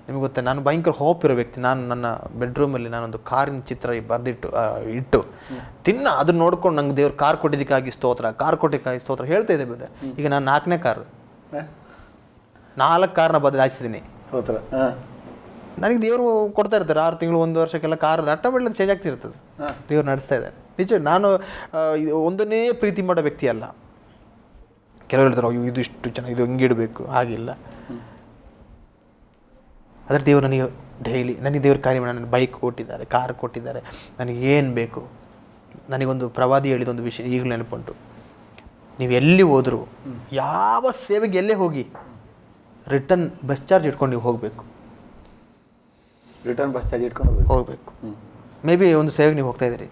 ನಿಮಗೆ ಗೊತ್ತಾ, ನಾನು ಭಯಂಕರ ಹೋಪ್ ಇರೋ ವ್ಯಕ್ತಿ. ನಾನು ನನ್ನ ಬೆಡ್ರೂಮಲ್ಲಿ ನಾನೊಂದು ಕಾರಿನ ಚಿತ್ರ ಇಟ್ಟು ತಿನ್ನ ಅದನ್ನ ನೋಡ್ಕೊಂಡು ನಂಗೆ ದೇವ್ರು ಕಾರ್ ಕೊಟ್ಟಿದ್ದಕ್ಕಾಗಿ ಸ್ತೋತ್ರ, ಕಾರ್ ಕೊಟ್ಟಿದ್ದಕ್ಕಾಗಿ ಸ್ತೋತ್ರ ಹೇಳ್ತಾ ಇದ್ದೆ ಬ್ರದರ್. ಈಗ ನಾನು 4ನೇ ಕಾರು, 4 ಕಾರ್ನ ಬದಲಾಯಿಸಿದ್ದೀನಿ. ನನಗೆ ದೇವರು ಕೊಡ್ತಾ ಇರ್ತಾರೆ 6 ತಿಂಗಳು 1 ವರ್ಷಕ್ಕೆಲ್ಲ ಕಾರ್ ಆಟೋಮೆಟಿಕ್ ಚೇಂಜ್ ಆಗ್ತಿರ್ತದೆ. ದೇವ್ರು ನಡೆಸ್ತಾ ಇದ್ದಾರೆ. ನಿಜ, ನಾನು ಒಂದನ್ನೇ ಪ್ರೀತಿ ಮಾಡೋ ವ್ಯಕ್ತಿ ಅಲ್ಲ. ಕೆಲವರು ಹೇಳ್ತಾರೆ, ಅಯ್ಯೋ ಇದು ಇಷ್ಟು ಚೆನ್ನಾಗಿ, ಇದು ಹಿಂಗಿಡಬೇಕು, ಹಾಗಿಲ್ಲ. ಅದರ ದೇವರು ನನಗೆ ಡೈಲಿ ನನಗೆ ದೇವ್ರ ಕಾರ್ಯ ನನ್ನ ಬೈಕ್ ಕೊಟ್ಟಿದ್ದಾರೆ, ಕಾರ್ ಕೊಟ್ಟಿದ್ದಾರೆ. ನನಗೆ ಏನು ಬೇಕು? ನನಗೊಂದು ಪ್ರವಾದಿ ಹೇಳಿದೊಂದು ವಿಷಯ ಈಗಲೂ ನೆನಪುಂಟು. ನೀವು ಎಲ್ಲಿ ಹೋದರೂ, ಯಾವ ಸೇವೆಗೆ ಎಲ್ಲೇ ಹೋಗಿ, ರಿಟರ್ನ್ ಬಸ್ ಚಾರ್ಜ್ ಇಟ್ಕೊಂಡು ನೀವು ಹೋಗಬೇಕು. ರಿಟರ್ನ್ ಬಸ್ ಚಾರ್ಜ್ ಇಟ್ಕೊಂಡು ಹೋಗಬೇಕು. ಮೇ ಬಿ ಒಂದು ಸೇವೆಗೆ ನೀವು ಹೋಗ್ತಾ ಇದ್ದೀರಿ,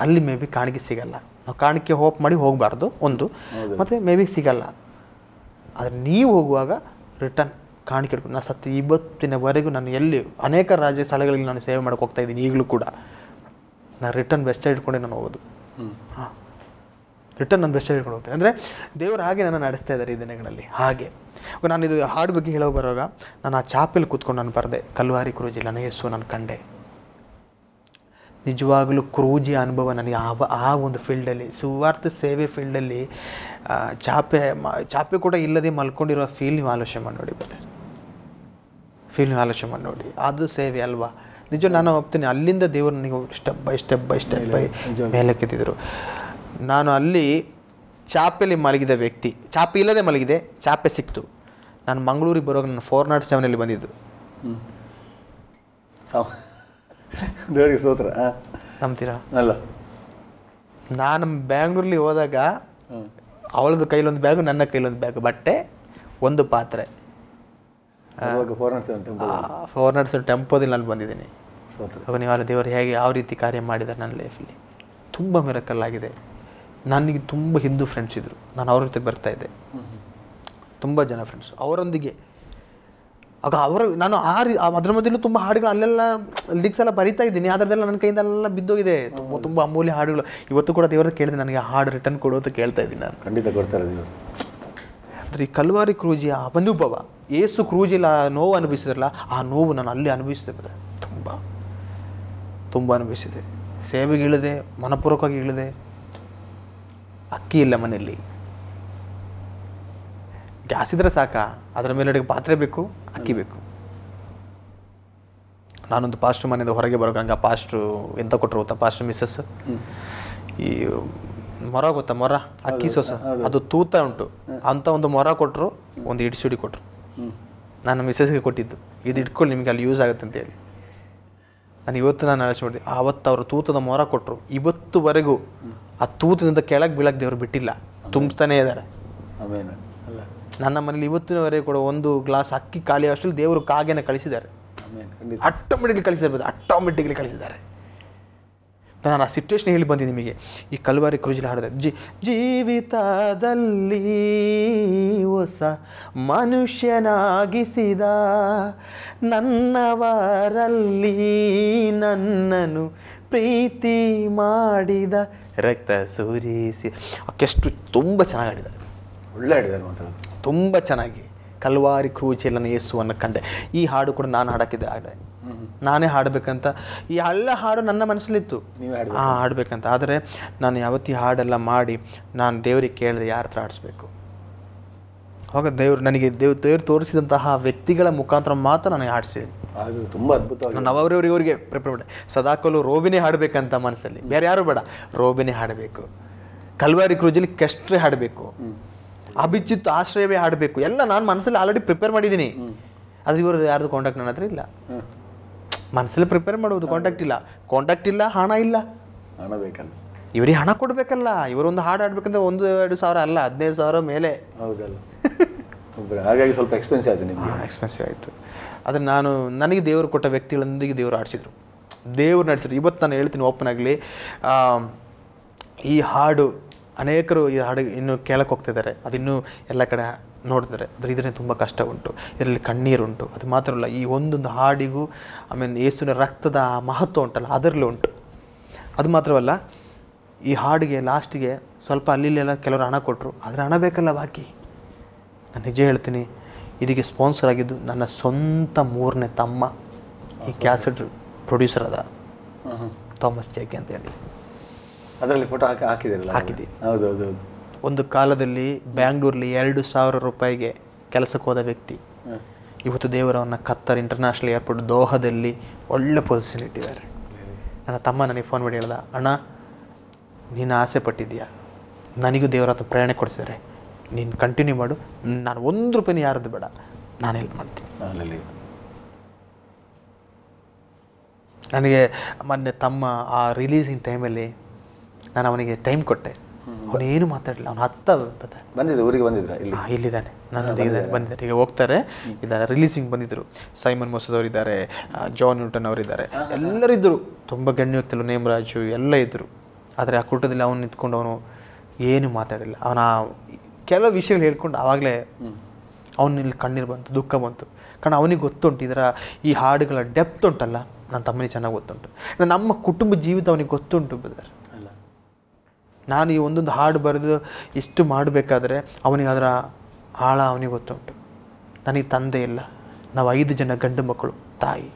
ಅಲ್ಲಿ ಮೇ ಬಿ ಕಾಣಿಕೆ ಸಿಗಲ್ಲ. ನಾವು ಕಾಣಿಕೆ ಹೋಪ್ ಮಾಡಿ ಹೋಗಬಾರ್ದು ಒಂದು, ಮತ್ತು ಮೇ ಬಿ ಸಿಗಲ್ಲ. ಆದರೆ ನೀವು ಹೋಗುವಾಗ ರಿಟರ್ನ್ ಕಾಣಿಕೆ ಇಟ್ಕೊಂಡು ನಾನು ಸತ್ತು ಇವತ್ತಿನವರೆಗೂ ನಾನು ಎಲ್ಲಿ ಅನೇಕ ರಾಜ್ಯ ಸ್ಥಳಗಳಲ್ಲಿ ನಾನು ಸೇವೆ ಮಾಡೋಕೆ ಹೋಗ್ತಾ ಇದ್ದೀನಿ. ಈಗಲೂ ಕೂಡ ನಾನು ರಿಟರ್ನ್ ವೆಸ್ಟ್ ಇಟ್ಕೊಂಡೆ ನಾನು ಹೋಗೋದು. ಹಾಂ, ರಿಟರ್ನ್ ನಾನು ವೆಸ್ಟ್ ಇಟ್ಕೊಂಡು ಹೋಗ್ತೇನೆ. ಅಂದರೆ ದೇವರು ಹಾಗೆ ನನ್ನ ನಡೆಸ್ತಾ ಇದ್ದಾರೆ ಈ ದಿನಗಳಲ್ಲಿ. ಹಾಗೆ ನಾನು ಇದು ಹಾಡು ಬಗ್ಗೆ ಹೇಳೋ ಬರುವಾಗ ನಾನು ಆ ಚಾಪೆಲ್ ಕೂತ್ಕೊಂಡು ನಾನು ಬರೆದೆ, ಕಲ್ವಾರಿ ಕ್ರೂಜಿ ನನ್ನ ಯೇಸು ನಾನು ಕಂಡೆ. ನಿಜವಾಗಲೂ ಕ್ರೂಜಿ ಅನುಭವ ನನಗೆ ಆ ಒಂದು ಫೀಲ್ಡಲ್ಲಿ, ಸುವಾರ್ಥ ಸೇವೆ ಫೀಲ್ಡಲ್ಲಿ ಚಾಪೆ ಕೂಡ ಇಲ್ಲದೆ ಮಲ್ಕೊಂಡಿರೋ ಫೀಲ್ ನೀವು ಆಲೋಚನೆ ಮಾಡಿ ನೋಡಿ. ಫೀಲ್ ನೀವು ಆಲೋಚನೆ ಮಾಡಿ ನೋಡಿ, ಅದು ಸೇವೆ ಅಲ್ವಾ? ನಿಜ ನಾನು ಹೋಗ್ತೀನಿ. ಅಲ್ಲಿಂದ ದೇವರು ನನಗೆ ಸ್ಟೆಪ್ ಬೈ ಮೇಲೆ ಕೆತ್ತಿದ್ರು. ನಾನು ಅಲ್ಲಿ ಚಾಪೆಯಲ್ಲಿ ಮಲಗಿದ ವ್ಯಕ್ತಿ, ಚಾಪೆ ಇಲ್ಲದೆ ಮಲಗಿದೆ, ಚಾಪೆ ಸಿಕ್ತು. ನಾನು ಮಂಗಳೂರಿಗೆ ಬರುವಾಗ ನಾನು 407 ಬಂದಿದ್ದು. ದೇವರಿಗೆ ಸ್ತೋತ್ರ. ನಂಬ್ತೀರಾ? ಅಲ್ಲ, ನಾನು ಬ್ಯಾಂಗ್ಳೂರಲ್ಲಿ ಹೋದಾಗ ಅವಳದು ಕೈಲೊಂದು ಬ್ಯಾಗು, ನನ್ನ ಕೈಲೊಂದು ಬ್ಯಾಗು, ಬಟ್ಟೆ, ಒಂದು ಪಾತ್ರೆ. 407 ಟೆಂಪೋದಲ್ಲಿ ನಾನು ಬಂದಿದ್ದೀನಿ. ಆಗ ನೀವೆಲ್ಲ ದೇವರು ಹೇಗೆ ಯಾವ ರೀತಿ ಕಾರ್ಯ ಮಾಡಿದ್ದಾರೆ ನನ್ನ ಲೈಫಲ್ಲಿ. ತುಂಬ ಮಿರಕಲ್ ಆಗಿದೆ. ನನಗೆ ತುಂಬ ಹಿಂದೂ ಫ್ರೆಂಡ್ಸ್ ಇದ್ದರು. ನಾನು ಅವ್ರ ಜೊತೆ ಬರ್ತಾಯಿದ್ದೆ. ತುಂಬ ಜನ ಫ್ರೆಂಡ್ಸ್ ಅವರೊಂದಿಗೆ. ಆಗ ನಾನು ಅದ್ರ ಮಧ್ಯೆಲ್ಲೂ ತುಂಬ ಹಾಡುಗಳು ಅಲ್ಲೆಲ್ಲ ಲಿರಿಕ್ಸ್ ಎಲ್ಲ ಬರಿತಾ ಇದ್ದೀನಿ. ಅದರದೆಲ್ಲ ನನ್ನ ಕೈಯಿಂದೆಲ್ಲ ಬಿದ್ದೋಗಿದೆ. ತುಂಬ ಅಮೂಲ್ಯ ಹಾಡುಗಳು. ಇವತ್ತು ಕೂಡ ದೇವ್ರದ್ದು ಕೇಳಿದೆ, ನನಗೆ ಹಾಡು ರಿಟರ್ನ್ ಕೊಡು ಅಂತ ಕೇಳ್ತಾ ಇದ್ದೀನಿ ನಾನು. ಖಂಡಿತ ಕೊಡ್ತಾರೆ ದೇವರು. ಆದರೆ ಈ ಕಲ್ವಾರಿ ಕ್ರೂಜಿಯ ಅನುಭವ, ಏಸು ಕ್ರೂಜಿಲ್ಲ ನೋವು ಅನುಭವಿಸಿದ್ರಲ್ಲ, ಆ ನೋವು ನಾನು ಅಲ್ಲಿ ಅನುಭವಿಸಿದೆ. ತುಂಬ ಅನುಭವಿಸಿದೆ. ಸೇವೆಗೆ ಇಳಿದೆ, ಮನಪೂರ್ವಕವಾಗಿ ಇಳಿದೆ. ಅಕ್ಕಿ ಇಲ್ಲ ಮನೆಯಲ್ಲಿ, ಗ್ಯಾಸ್ ಇದ್ರೆ ಸಾಕ, ಅದರ ಮೇಲೆ ಪಾತ್ರೆ ಬೇಕು, ಅಕ್ಕಿ ಬೇಕು. ನಾನೊಂದು ಪಾಸ್ಟ್ರು ಮನೆಯಿಂದ ಹೊರಗೆ ಬರೋಕೆ ನಂಗೆ ಆ ಪಾಸ್ಟ್ರು ಎಂತ ಕೊಟ್ಟರು ಗೊತ್ತಾ? ಪಾಸ್ಟ್ರು ಮಿಸ್ಸಸ್ ಈ ಮೊರ ಗೊತ್ತಾ? ಮೊರ ಅಕ್ಕಿ ಸೊಸ, ಅದು ತೂತ ಉಂಟು ಅಂತ ಒಂದು ಮೊರ ಕೊಟ್ಟರು, ಒಂದು ಇಡಿಸುಡಿ ಕೊಟ್ಟರು. ನಾನು ಮಿಸ್ಸಸ್ಗೆ ಕೊಟ್ಟಿದ್ದು, ಇದು ಇಟ್ಕೊಳ್ಳಿ ನಿಮಗೆ ಅಲ್ಲಿ ಯೂಸ್ ಆಗುತ್ತೆ ಅಂತೇಳಿ. ನಾನು ಆಲೋಚನೆ ಮಾಡಿದೆ. ಆವತ್ತು ಅವರು ತೂತದ ಮೊರ ಕೊಟ್ಟರು. ಇವತ್ತುವರೆಗೂ ಆ ತೂತದಿಂದ ಕೆಳಗೆ ಬೀಳಕ್ಕೆ ದೇವರು ಬಿಟ್ಟಿಲ್ಲ, ತುಂಬಿಸ್ತಾನೇ ಇದ್ದಾರೆ. ನನ್ನ ಮನೇಲಿ ಇವತ್ತಿನವರೆಗೂ ಕೂಡ ಒಂದು ಗ್ಲಾಸ್ ಅಕ್ಕಿ ಖಾಲಿ ಅಷ್ಟರಲ್ಲಿ ದೇವರು ಕಾಗೆನ ಕಳಿಸಿದ್ದಾರೆ. ಆಟೋಮೆಟಿಕ್ಲಿ ಕಳಿಸಿದ್ದಾರೆ. ನಾನು ಆ ಸಿಚುವೇಶನ್ ಹೇಳಿ ಬಂದಿದ್ದೆ ನಿಮಗೆ. ಈ ಕಲ್ವಾರಿ ಕ್ರೂಜಲ್ಲಿ ಹಾಡಿದೆ, ಜೀವಿತದಲ್ಲಿ ಹೊಸ ಮನುಷ್ಯನಾಗಿಸಿದ, ನನ್ನವರಲ್ಲಿ ನನ್ನನ್ನು ಪ್ರೀತಿ ಮಾಡಿದ, ರಕ್ತ ಸುರಿಸಿ. ಅಕ್ಕೆಷ್ಟು ತುಂಬ ಚೆನ್ನಾಗಿ ಹಾಡಿದ್ದಾರೆ. ಒಳ್ಳೆ ಹಾಡಿದ್ದಾರೆ ಮಾತಾಡೋದು, ತುಂಬ ಚೆನ್ನಾಗಿ. ಕಲ್ವಾರಿ ಕ್ರೂಜಿಯಲ್ಲಿ ನಾನು ಯೇಸುವನ್ನು ಕಂಡೆ. ಈ ಹಾಡು ಕೂಡ ನಾನು ಹಾಡಕ್ಕಿದ್ದೆ, ನಾನೇ ಹಾಡಬೇಕಂತ. ಈ ಎಲ್ಲ ಹಾಡು ನನ್ನ ಮನಸ್ಸಲ್ಲಿತ್ತು, ಹಾಡಬೇಕಂತ. ಆದರೆ ನಾನು ಯಾವತ್ತಿ ಹಾಡೆಲ್ಲ ಮಾಡಿ ನಾನು ದೇವರಿಗೆ ಕೇಳಿದೆ, ಯಾರ ಹತ್ರ ಹಾಡಿಸ್ಬೇಕು. ಆವಾಗ ನನಗೆ ದೇವ್ರು ತೋರಿಸಿದಂತಹ ವ್ಯಕ್ತಿಗಳ ಮುಖಾಂತರ ಮಾತ್ರ ನನಗೆ ಹಾಡಿಸಿದ್ದೀನಿ. ಅದು ತುಂಬ ಅದ್ಭುತ. ನಾನು ಅವರವರಿಗೆ ಪ್ರಿಪೇರ್ ಮಾಡಿ ಸದಾಕಲು ರೋಬಿನೇ ಹಾಡಬೇಕಂತ ಮನಸ್ಸಲ್ಲಿ, ಬೇರೆ ಯಾರು ಬೇಡ, ರೋಬಿನೇ ಹಾಡಬೇಕು. ಕಲ್ವಾರಿ ಕ್ರೂಜಲ್ಲಿ ಕೆಸ್ಟ್ರೆ ಹಾಡಬೇಕು, ಅಭಿಜಿತ್ ಆಶ್ರಯವೇ ಹಾಡಬೇಕು. ಎಲ್ಲ ನಾನು ಮನಸ್ಸಲ್ಲಿ ಆಲ್ರೆಡಿ ಪ್ರಿಪೇರ್ ಮಾಡಿದ್ದೀನಿ. ಆದರೆ ಇವರು ಯಾರ್ದು ಕಾಂಟ್ಯಾಕ್ಟ್ ನನ್ನ ಹತ್ರ ಇಲ್ಲ. ಮನಸ್ಸಲ್ಲಿ ಪ್ರಿಪೇರ್ ಮಾಡೋದು, ಕಾಂಟ್ಯಾಕ್ಟ್ ಇಲ್ಲ, ಹಣ ಇಲ್ಲ. ಹಣ ಬೇಕಲ್ಲ, ಇವರಿಗೆ ಹಣ ಕೊಡಬೇಕಲ್ಲ. ಇವರೊಂದು ಹಾಡು ಹಾಡ್ಬೇಕಂದ್ರೆ 1-2 ಸಾವಿರ ಅಲ್ಲ, 15,000 ಮೇಲೆ. ಹೌದಲ್ಲ, ಹಾಗಾಗಿ ಸ್ವಲ್ಪ ಎಕ್ಸ್ಪೆನ್ಸಿವ್ ಆಯಿತು ನಿಮಗೆ. ಎಕ್ಸ್ಪೆನ್ಸಿವ್ ಆಯಿತು. ಆದರೆ ನನಗೆ ದೇವರು ಕೊಟ್ಟ ವ್ಯಕ್ತಿಗಳೊಂದಿಗೆ ದೇವರು ಆಡಿಸಿದ್ರು, ದೇವರು ನಡೆಸಿದ್ರು. ಇವತ್ತು ನಾನು ಹೇಳ್ತೀನಿ ಓಪನ್ ಆಗಲಿ, ಈ ಹಾಡು ಅನೇಕರು ಈ ಹಾಡು ಇನ್ನೂ ಕೇಳಕ್ಕೆ ಹೋಗ್ತಿದ್ದಾರೆ, ಅದಿನ್ನೂ ಎಲ್ಲ ಕಡೆ ನೋಡ್ತಿದ್ದಾರೆ. ಆದರೆ ಇದರಲ್ಲಿ ತುಂಬ ಕಷ್ಟ ಉಂಟು, ಇದರಲ್ಲಿ ಕಣ್ಣೀರುಂಟು. ಅದು ಮಾತ್ರ ಅಲ್ಲ, ಈ ಒಂದೊಂದು ಹಾಡಿಗೂ ಆಮೇಲೆ ಯೇಸುವಿನ ರಕ್ತದ ಮಹತ್ವ ಉಂಟಲ್ಲ, ಅದರಲ್ಲೂ ಉಂಟು. ಅದು ಮಾತ್ರವಲ್ಲ, ಈ ಹಾಡಿಗೆ ಲಾಸ್ಟಿಗೆ ಸ್ವಲ್ಪ ಅಲ್ಲಿಲ್ಲೆಲ್ಲ ಕೆಲವರು ಹಣ ಕೊಟ್ಟರು, ಆದರೆ ಹಣ ಬೇಕಲ್ಲ ಬಾಕಿ. ನಾನು ನಿಜ ಹೇಳ್ತೀನಿ, ಇದಕ್ಕೆ ಸ್ಪಾನ್ಸರ್ ಆಗಿದ್ದು ನನ್ನ ಸ್ವಂತ 3ನೇ ತಮ್ಮ, ಈ ಕ್ಯಾಸೆಟ್ ಪ್ರೊಡ್ಯೂಸರ್ ಅದ, ಥಾಮಸ್ ಜೇಕೆ ಅಂತೇಳಿ. ಅದರಲ್ಲಿ ಫೋಟೋ ಹಾಕಿದ್ದೀವಿ. ಹೌದೌದು. ಒಂದು ಕಾಲದಲ್ಲಿ ಬ್ಯಾಂಗ್ಳೂರಲ್ಲಿ 2,000 ರೂಪಾಯಿಗೆ ಕೆಲಸಕ್ಕೆ ಹೋದ ವ್ಯಕ್ತಿ ಇವತ್ತು ದೇವರವನ್ನು ಕತ್ತರ್ ಇಂಟರ್ನ್ಯಾಷನಲ್ ಏರ್ಪೋರ್ಟ್ ದೋಹದಲ್ಲಿ ಒಳ್ಳೆ ಪೊಸಿಷನ್ ಇಟ್ಟಿದ್ದಾರೆ. ನನ್ನ ತಮ್ಮ ನನಗೆ ಫೋನ್ ಮಾಡಿ ಹೇಳ್ದ, ಅಣ್ಣ ನೀನು ಆಸೆ ಪಟ್ಟಿದ್ದೀಯಾ, ನನಗೂ ದೇವರ ಹತ್ರ ಪ್ರೇರಣೆ ಕೊಡ್ತಿದ್ದಾರೆ, ನೀನು ಕಂಟಿನ್ಯೂ ಮಾಡು, ನಾನು 1 ರೂಪಾಯಿನೂ ಯಾರದ್ದು ಬೇಡ, ನಾನು ಹೆಲ್ಪ್ ಮಾಡ್ತೀನಿ. ನನಗೆ ಮೊನ್ನೆ ತಮ್ಮ ಆ ರಿಲೀಸಿಂಗ್ ಟೈಮಲ್ಲಿ ನಾನು ಅವನಿಗೆ ಟೈಮ್ ಕೊಟ್ಟೆ, ಅವನೇನು ಮಾತಾಡಲಿಲ್ಲ. ಅವನು ಬಂದಿದ್ದೆ, ಊರಿಗೆ ಬಂದಿದ್ರ? ಇಲ್ಲಿದ್ದಾನೆ, ನನ್ನೊಂದಿಗೆ ಬಂದಿದ್ದಾರೆ. ಈಗ ಹೋಗ್ತಾರೆ, ಇದ್ದಾರೆ, ರಿಲೀಸಿಂಗ್ ಬಂದಿದ್ದರು. ಸೈಮನ್ ಮೊಸದ್ ಅವರಿದ್ದಾರೆ, ಜಾನ್ ನ್ಯೂಟನ್ ಅವರಿದ್ದಾರೆ, ಎಲ್ಲರೂ ಇದ್ದರು. ತುಂಬ ಗಣ್ಯ ವ್ಯಕ್ತಿಗಳು, ನೇಮರಾಜು ಎಲ್ಲ ಇದ್ದರು. ಆದರೆ ಆ ಕೂಟದಲ್ಲಿ ಅವನು ನಿಂತ್ಕೊಂಡು ಅವನು ಏನು ಮಾತಾಡಿಲ್ಲ. ಅವನ ಕೆಲವು ವಿಷಯಗಳು ಹೇಳ್ಕೊಂಡು ಆವಾಗಲೇ ಅವನಲ್ಲಿ ಕಣ್ಣೀರು ಬಂತು, ದುಃಖ ಬಂತು. ಕಾರಣ ಅವನಿಗೆ ಗೊತ್ತುಂಟು ಇದರ ಈ ಹಾಡುಗಳ ಡೆಪ್ತ್ ಉಂಟಲ್ಲ, ನನ್ನ ತಮ್ಮನಿಗೆ ಚೆನ್ನಾಗಿ ಗೊತ್ತುಂಟು. ನಮ್ಮ ಕುಟುಂಬ ಜೀವಿತ ಅವನಿಗೆ ಗೊತ್ತುಂಟು ಬ್ರದರ್. ಅಲ್ಲ, ನಾನು ಈ ಒಂದೊಂದು ಹಾಡು ಬರೆದು ಇಷ್ಟು ಮಾಡಬೇಕಾದ್ರೆ ಅವನಿಗೆ ಅದರ ಆಳ ಅವನಿಗೆ ಗೊತ್ತುಂಟು. ನನಗೆ ತಂದೆ ಇಲ್ಲ, ನಾವು 5 ಜನ ಗಂಡು ಮಕ್ಕಳು, ತಾಯಿ,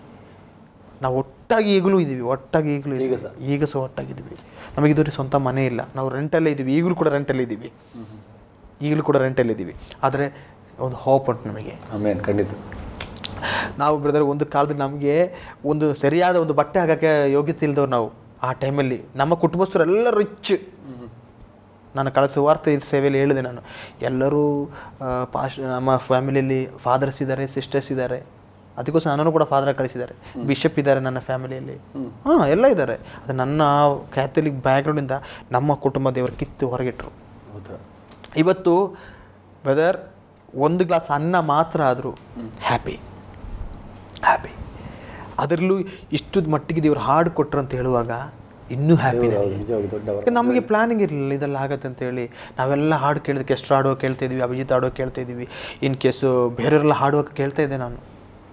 ನಾವು ಒಟ್ಟಾಗಿ ಈಗಲೂ ಇದ್ದೀವಿ, ಈಗ ಸಹ ಒಟ್ಟಾಗಿದ್ದೀವಿ. ನಮಗಿದು ಸ್ವಂತ ಮನೆ ಇಲ್ಲ, ನಾವು ರೆಂಟಲ್ಲೇ ಇದ್ದೀವಿ, ಈಗಲೂ ಕೂಡ ರೆಂಟಲ್ಲಿ ಇದ್ದೀವಿ. ಆದರೆ ಒಂದು ಹೋಪ್ ಉಂಟು ನಮಗೆ. ಆಮೇನ್, ಖಂಡಿತ. ನಾವು ಬ್ರದರ್ ಒಂದು ಕಾಲದಲ್ಲಿ ನಮಗೆ ಒಂದು ಸರಿಯಾದ ಒಂದು ಬಟ್ಟೆ ಹಾಕೋಕ್ಕೆ ಯೋಗ್ಯತೆ ಇಲ್ದವ್ರು ನಾವು. ಆ ಟೈಮಲ್ಲಿ ನಮ್ಮ ಕುಟುಂಬಸ್ಥರೆಲ್ಲ ರಿಚ್. ನಾನು ಕಳೆದ ಸುವಾರ್ತೆ ಸೇವೆಯಲ್ಲಿ ಹೇಳಿದೆ, ನಾನು ಎಲ್ಲರೂ ನಮ್ಮ ಫ್ಯಾಮಿಲಿಯಲ್ಲಿ ಫಾದರ್ಸ್ ಇದ್ದಾರೆ, ಸಿಸ್ಟರ್ಸ್ ಇದ್ದಾರೆ. ಅದಕ್ಕೋಸ್ಕರ ನನ್ನನ್ನು ಕೂಡ ಫಾದರ್ ಕಳಿಸಿದ್ದಾರೆ. ಬಿಷಪ್ ಇದ್ದಾರೆ ನನ್ನ ಫ್ಯಾಮಿಲಿಯಲ್ಲಿ, ಎಲ್ಲ ಇದ್ದಾರೆ. ಅದು ನನ್ನ ಕ್ಯಾಥಲಿಕ್ ಬ್ಯಾಕ್ಗ್ರೌಂಡಿಂದ ನಮ್ಮ ಕುಟುಂಬ ದೇವರು ಕಿತ್ತು ಹೊರಗಿಟ್ರು. ಇವತ್ತು ಬ್ರದರ್ ಒಂದು ಗ್ಲಾಸ್ ಅನ್ನ ಮಾತ್ರ ಆದರೂ ಹ್ಯಾಪಿ. ಅದರಲ್ಲೂ ಇಷ್ಟು ಮಟ್ಟಿಗೆ ದೇವರು ಹಾಡು ಕೊಟ್ಟರು ಅಂತ ಹೇಳುವಾಗ ಇನ್ನೂ ಹ್ಯಾಪಿ. ನಮಗೆ ಪ್ಲಾನಿಂಗ್ ಇರಲಿಲ್ಲ ಇದೆಲ್ಲ ಆಗತ್ತೆ ಅಂತೇಳಿ. ನಾವೆಲ್ಲ ಹಾಡು ಕೇಳಿದಕ್ಕೆ ಎಷ್ಟು ಹಾಡೋ ಕೇಳ್ತಾಯಿದ್ವಿ, ಅಭಿಜಿತ್ ಹಾಡೋ ಕೇಳ್ತಾಯಿದ್ವಿ. ಇನ್ ಕೇಸು ಬೇರೆಯವರೆಲ್ಲ ಹಾಡುವಾಗ ಕೇಳ್ತಾ ಇದ್ದೆ ನಾನು.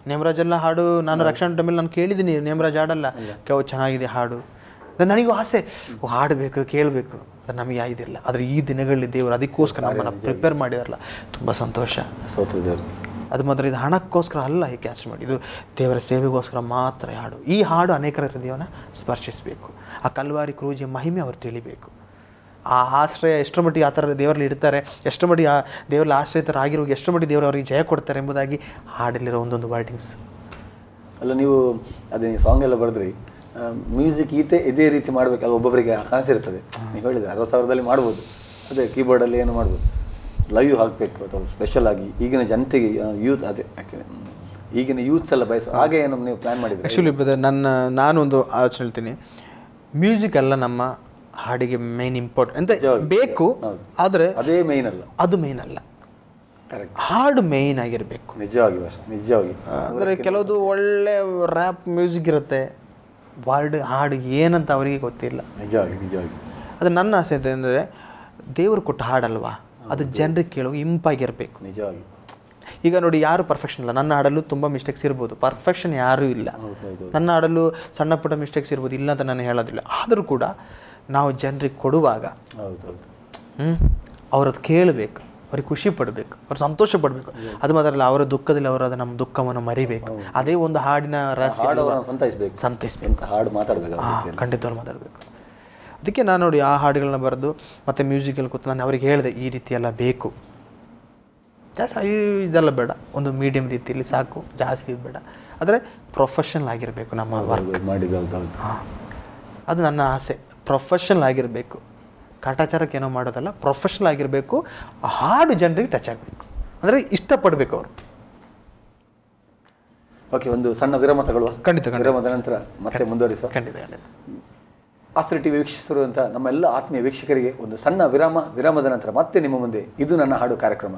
ನೇಮರಾಜೆಲ್ಲ ಹಾಡು ನಾನು ರಕ್ಷಣಾ ಟೈಮಲ್ಲಿ ನಾನು ಕೇಳಿದ್ದೀನಿ, ನೇಮರಾಜ್ ಹಾಡಲ್ಲ, ಚೆನ್ನಾಗಿದೆ ಹಾಡು. ನನಗೂ ಆಸೆ ಹಾಡಬೇಕು, ಕೇಳಬೇಕು. ಅದು ನಮಗೆ ಇದಿಲ್ಲ. ಆದರೆ ಈ ದಿನಗಳಲ್ಲಿ ದೇವರು ಅದಕ್ಕೋಸ್ಕರ ನಮ್ಮನ್ನು ಪ್ರಿಪೇರ್ ಮಾಡಿದಾರಲ್ಲ, ತುಂಬ ಸಂತೋಷ. ಅದು ಮಾತ್ರ ಇದು ಹಣಕ್ಕೋಸ್ಕರ ಅಲ್ಲ ಈ ಕ್ಯಾಚ್ ಮಾಡಿ, ಇದು ದೇವರ ಸೇವೆಗೋಸ್ಕರ ಮಾತ್ರ ಹಾಡು. ಈ ಹಾಡು ಅನೇಕರ ಹೃದಯವನ್ನು ಸ್ಪರ್ಶಿಸಬೇಕು. ಆ ಕಲ್ವಾರಿ ಕ್ರೂಜಿಯ ಮಹಿಮೆ ಅವ್ರು ತಿಳಿಬೇಕು. ಆ ಆಶ್ರಯ ಎಷ್ಟರ ಮಟ್ಟಿಗೆ ಆ ಥರ ದೇವರಲ್ಲಿ ಇಡ್ತಾರೆ, ಎಷ್ಟರ ಮಟ್ಟಿಗೆ ಆ ದೇವರಲ್ಲಿ ಆಶ್ರಯಿತರಾಗಿರುವಾಗ ಎಷ್ಟರ ಮಟ್ಟಿಗೆ ದೇವರು ಅವರಿಗೆ ಜಯ ಕೊಡ್ತಾರೆ ಎಂಬುದಾಗಿ ಹಾಡಲ್ಲಿರೋ ಒಂದೊಂದು ವರ್ಡಿಂಗ್ಸ್. ಅಲ್ಲ, ನೀವು ಅದೇ ಸಾಂಗ್ ಎಲ್ಲ ಬರೆದ್ರಿ, ಮ್ಯೂಸಿಕ್ ಇದೇ ರೀತಿ ಮಾಡಬೇಕಲ್ಲ, ಒಬ್ಬೊಬ್ಬರಿಗೆ ಕನಸಿರ್ತದೆ. ನೀವು ಹೇಳಿದ್ರೆ 60,000ದಲ್ಲಿ ಮಾಡ್ಬೋದು, ಅದೇ ಕೀಬೋರ್ಡಲ್ಲಿ ಏನು ಮಾಡ್ಬೋದು, ಲೈವ್ ಹಾಕಬೇಕು ಅಥವಾ ಸ್ಪೆಷಲ್ ಆಗಿ ಈಗಿನ ಜನತೆಗೆ ಯೂತ್, ಅದೇ ಈಗಿನ ಯೂತ್ಸ್ ಎಲ್ಲ ಬಯಸೋ ಹಾಗೆ ಏನು ನೀವು ಪ್ಲ್ಯಾನ್ ಮಾಡಿದ್ರಿ? ಆ್ಯಕ್ಚುಲಿ ನಾನೊಂದು ಆಲೋಚನೆ ಹೇಳ್ತೀನಿ. ಮ್ಯೂಸಿಕ್ ಎಲ್ಲ ನಮ್ಮ ಹಾಡಿಗೆ ಮೇನ್ ಇಂಪಾರ್ಟೆಂಟ್ ಅಂತ ಬೇಕು, ಆದರೆ ಅದೇ ಮೇಯ್ನ್ ಅಲ್ಲ, ಅದು ಮೇಯ್ನ್ ಅಲ್ಲ. ಹಾಡು ಮೇಯ್ನ್ ಆಗಿರಬೇಕು. ನಿಜವಾಗಿ ಅಂದರೆ ಕೆಲವುದು ಒಳ್ಳೆ ರ್ಯಾಪ್ ಮ್ಯೂಸಿಕ್ ಇರುತ್ತೆ, ಹಾಡು ಏನಂತ ಅವರಿಗೆ ಗೊತ್ತಿಲ್ಲ. ನಿಜವಾಗಿ ಅದು ನನ್ನ ಆಸೆ ಅಂತ ಅಂದರೆ, ದೇವರು ಕೊಟ್ಟ ಹಾಡಲ್ವಾ, ಅದು ಜನರಿಗೆ ಕೇಳುವ ಇಂಪಾಗಿರಬೇಕು. ನಿಜವಾಗಿ ಈಗ ನೋಡಿ, ಯಾರು ಪರ್ಫೆಕ್ಷನ್ ಇಲ್ಲ. ನನ್ನ ಹಾಡಲ್ಲೂ ತುಂಬ ಮಿಸ್ಟೇಕ್ಸ್ ಇರ್ಬೋದು, ಪರ್ಫೆಕ್ಷನ್ ಯಾರೂ ಇಲ್ಲ. ನನ್ನ ಹಾಡಲ್ಲೂ ಸಣ್ಣ ಪುಟ್ಟ ಮಿಸ್ಟೇಕ್ಸ್ ಇರ್ಬೋದು, ಇಲ್ಲ ಅಂತ ನಾನು ಹೇಳೋದಿಲ್ಲ. ಆದರೂ ಕೂಡ ನಾವು ಜನರಿಗೆ ಕೊಡುವಾಗ ಅವ್ರದ್ದು ಕೇಳಬೇಕು, ಅವ್ರಿಗೆ ಖುಷಿ ಪಡಬೇಕು, ಅವ್ರು ಸಂತೋಷ ಪಡಬೇಕು. ಅದು ಮಾತ್ರ ಅಲ್ಲ, ಅವರ ದುಃಖದಲ್ಲಿ ಅವರು ನಮ್ಮ ದುಃಖವನ್ನು ಮರಿಬೇಕು. ಅದೇ ಒಂದು ಹಾಡಿನ ರಹಸ್ಯ. ಸಂತೈಸ್ಬೇಕು, ಹಾಡು ಮಾತಾಡಬೇಕು, ಖಂಡಿತವಾಗಿ ಮಾತಾಡಬೇಕು. ಅದಕ್ಕೆ ನಾನು ನೋಡಿ ಆ ಹಾಡುಗಳನ್ನ ಬರೆದು ಮತ್ತು ಮ್ಯೂಸಿಕಲ್ಲಿ ಕೂತು ನಾನು ಅವ್ರಿಗೆ ಹೇಳಿದೆ, ಈ ರೀತಿ ಎಲ್ಲ ಬೇಕು, ಜಾಸ್ತಿ ಇದೆಲ್ಲ ಬೇಡ, ಒಂದು ಮೀಡಿಯಮ್ ರೀತಿಯಲ್ಲಿ ಸಾಕು, ಜಾಸ್ತಿ ಇದು ಬೇಡ. ಆದರೆ ಪ್ರೊಫೆಷನಲ್ ಆಗಿರಬೇಕು ನಮ್ಮ ವರ್ಕ್. ಅದು ನನ್ನ ಆಸೆ, ಪ್ರೊಫೆಷನಲ್ ಆಗಿರಬೇಕು. ಕಾಟಾಚಾರಕ್ಕೆ ಏನೋ ಮಾಡೋದಲ್ಲ, ಪ್ರೊಫೆಷನಲ್ ಆಗಿರಬೇಕು. ಹಾಡು ಜನರಿಗೆ ಟಚ್ ಆಗಬೇಕು, ಅಂದರೆ ಇಷ್ಟಪಡಬೇಕು ಅವರು. ಓಕೆ, ಒಂದು ಸಣ್ಣ ವಿರಾಮ ತಗೊಳ್ಳುವ. ಖಂಡಿತ. ವಿರಾಮದ ನಂತರ ಮತ್ತೆ ಮುಂದುವರಿಸುವ. ಖಂಡಿತ. ಆಸ್ತ್ರ ಟಿವಿ ವೀಕ್ಷಿಸಿರುವಂಥ ನಮ್ಮೆಲ್ಲ ಆತ್ಮೀಯ ವೀಕ್ಷಕರಿಗೆ ಒಂದು ಸಣ್ಣ ವಿರಾಮದ ನಂತರ ಮತ್ತೆ ನಿಮ್ಮ ಮುಂದೆ ಇದು ನನ್ನ ಹಾಡು ಕಾರ್ಯಕ್ರಮ.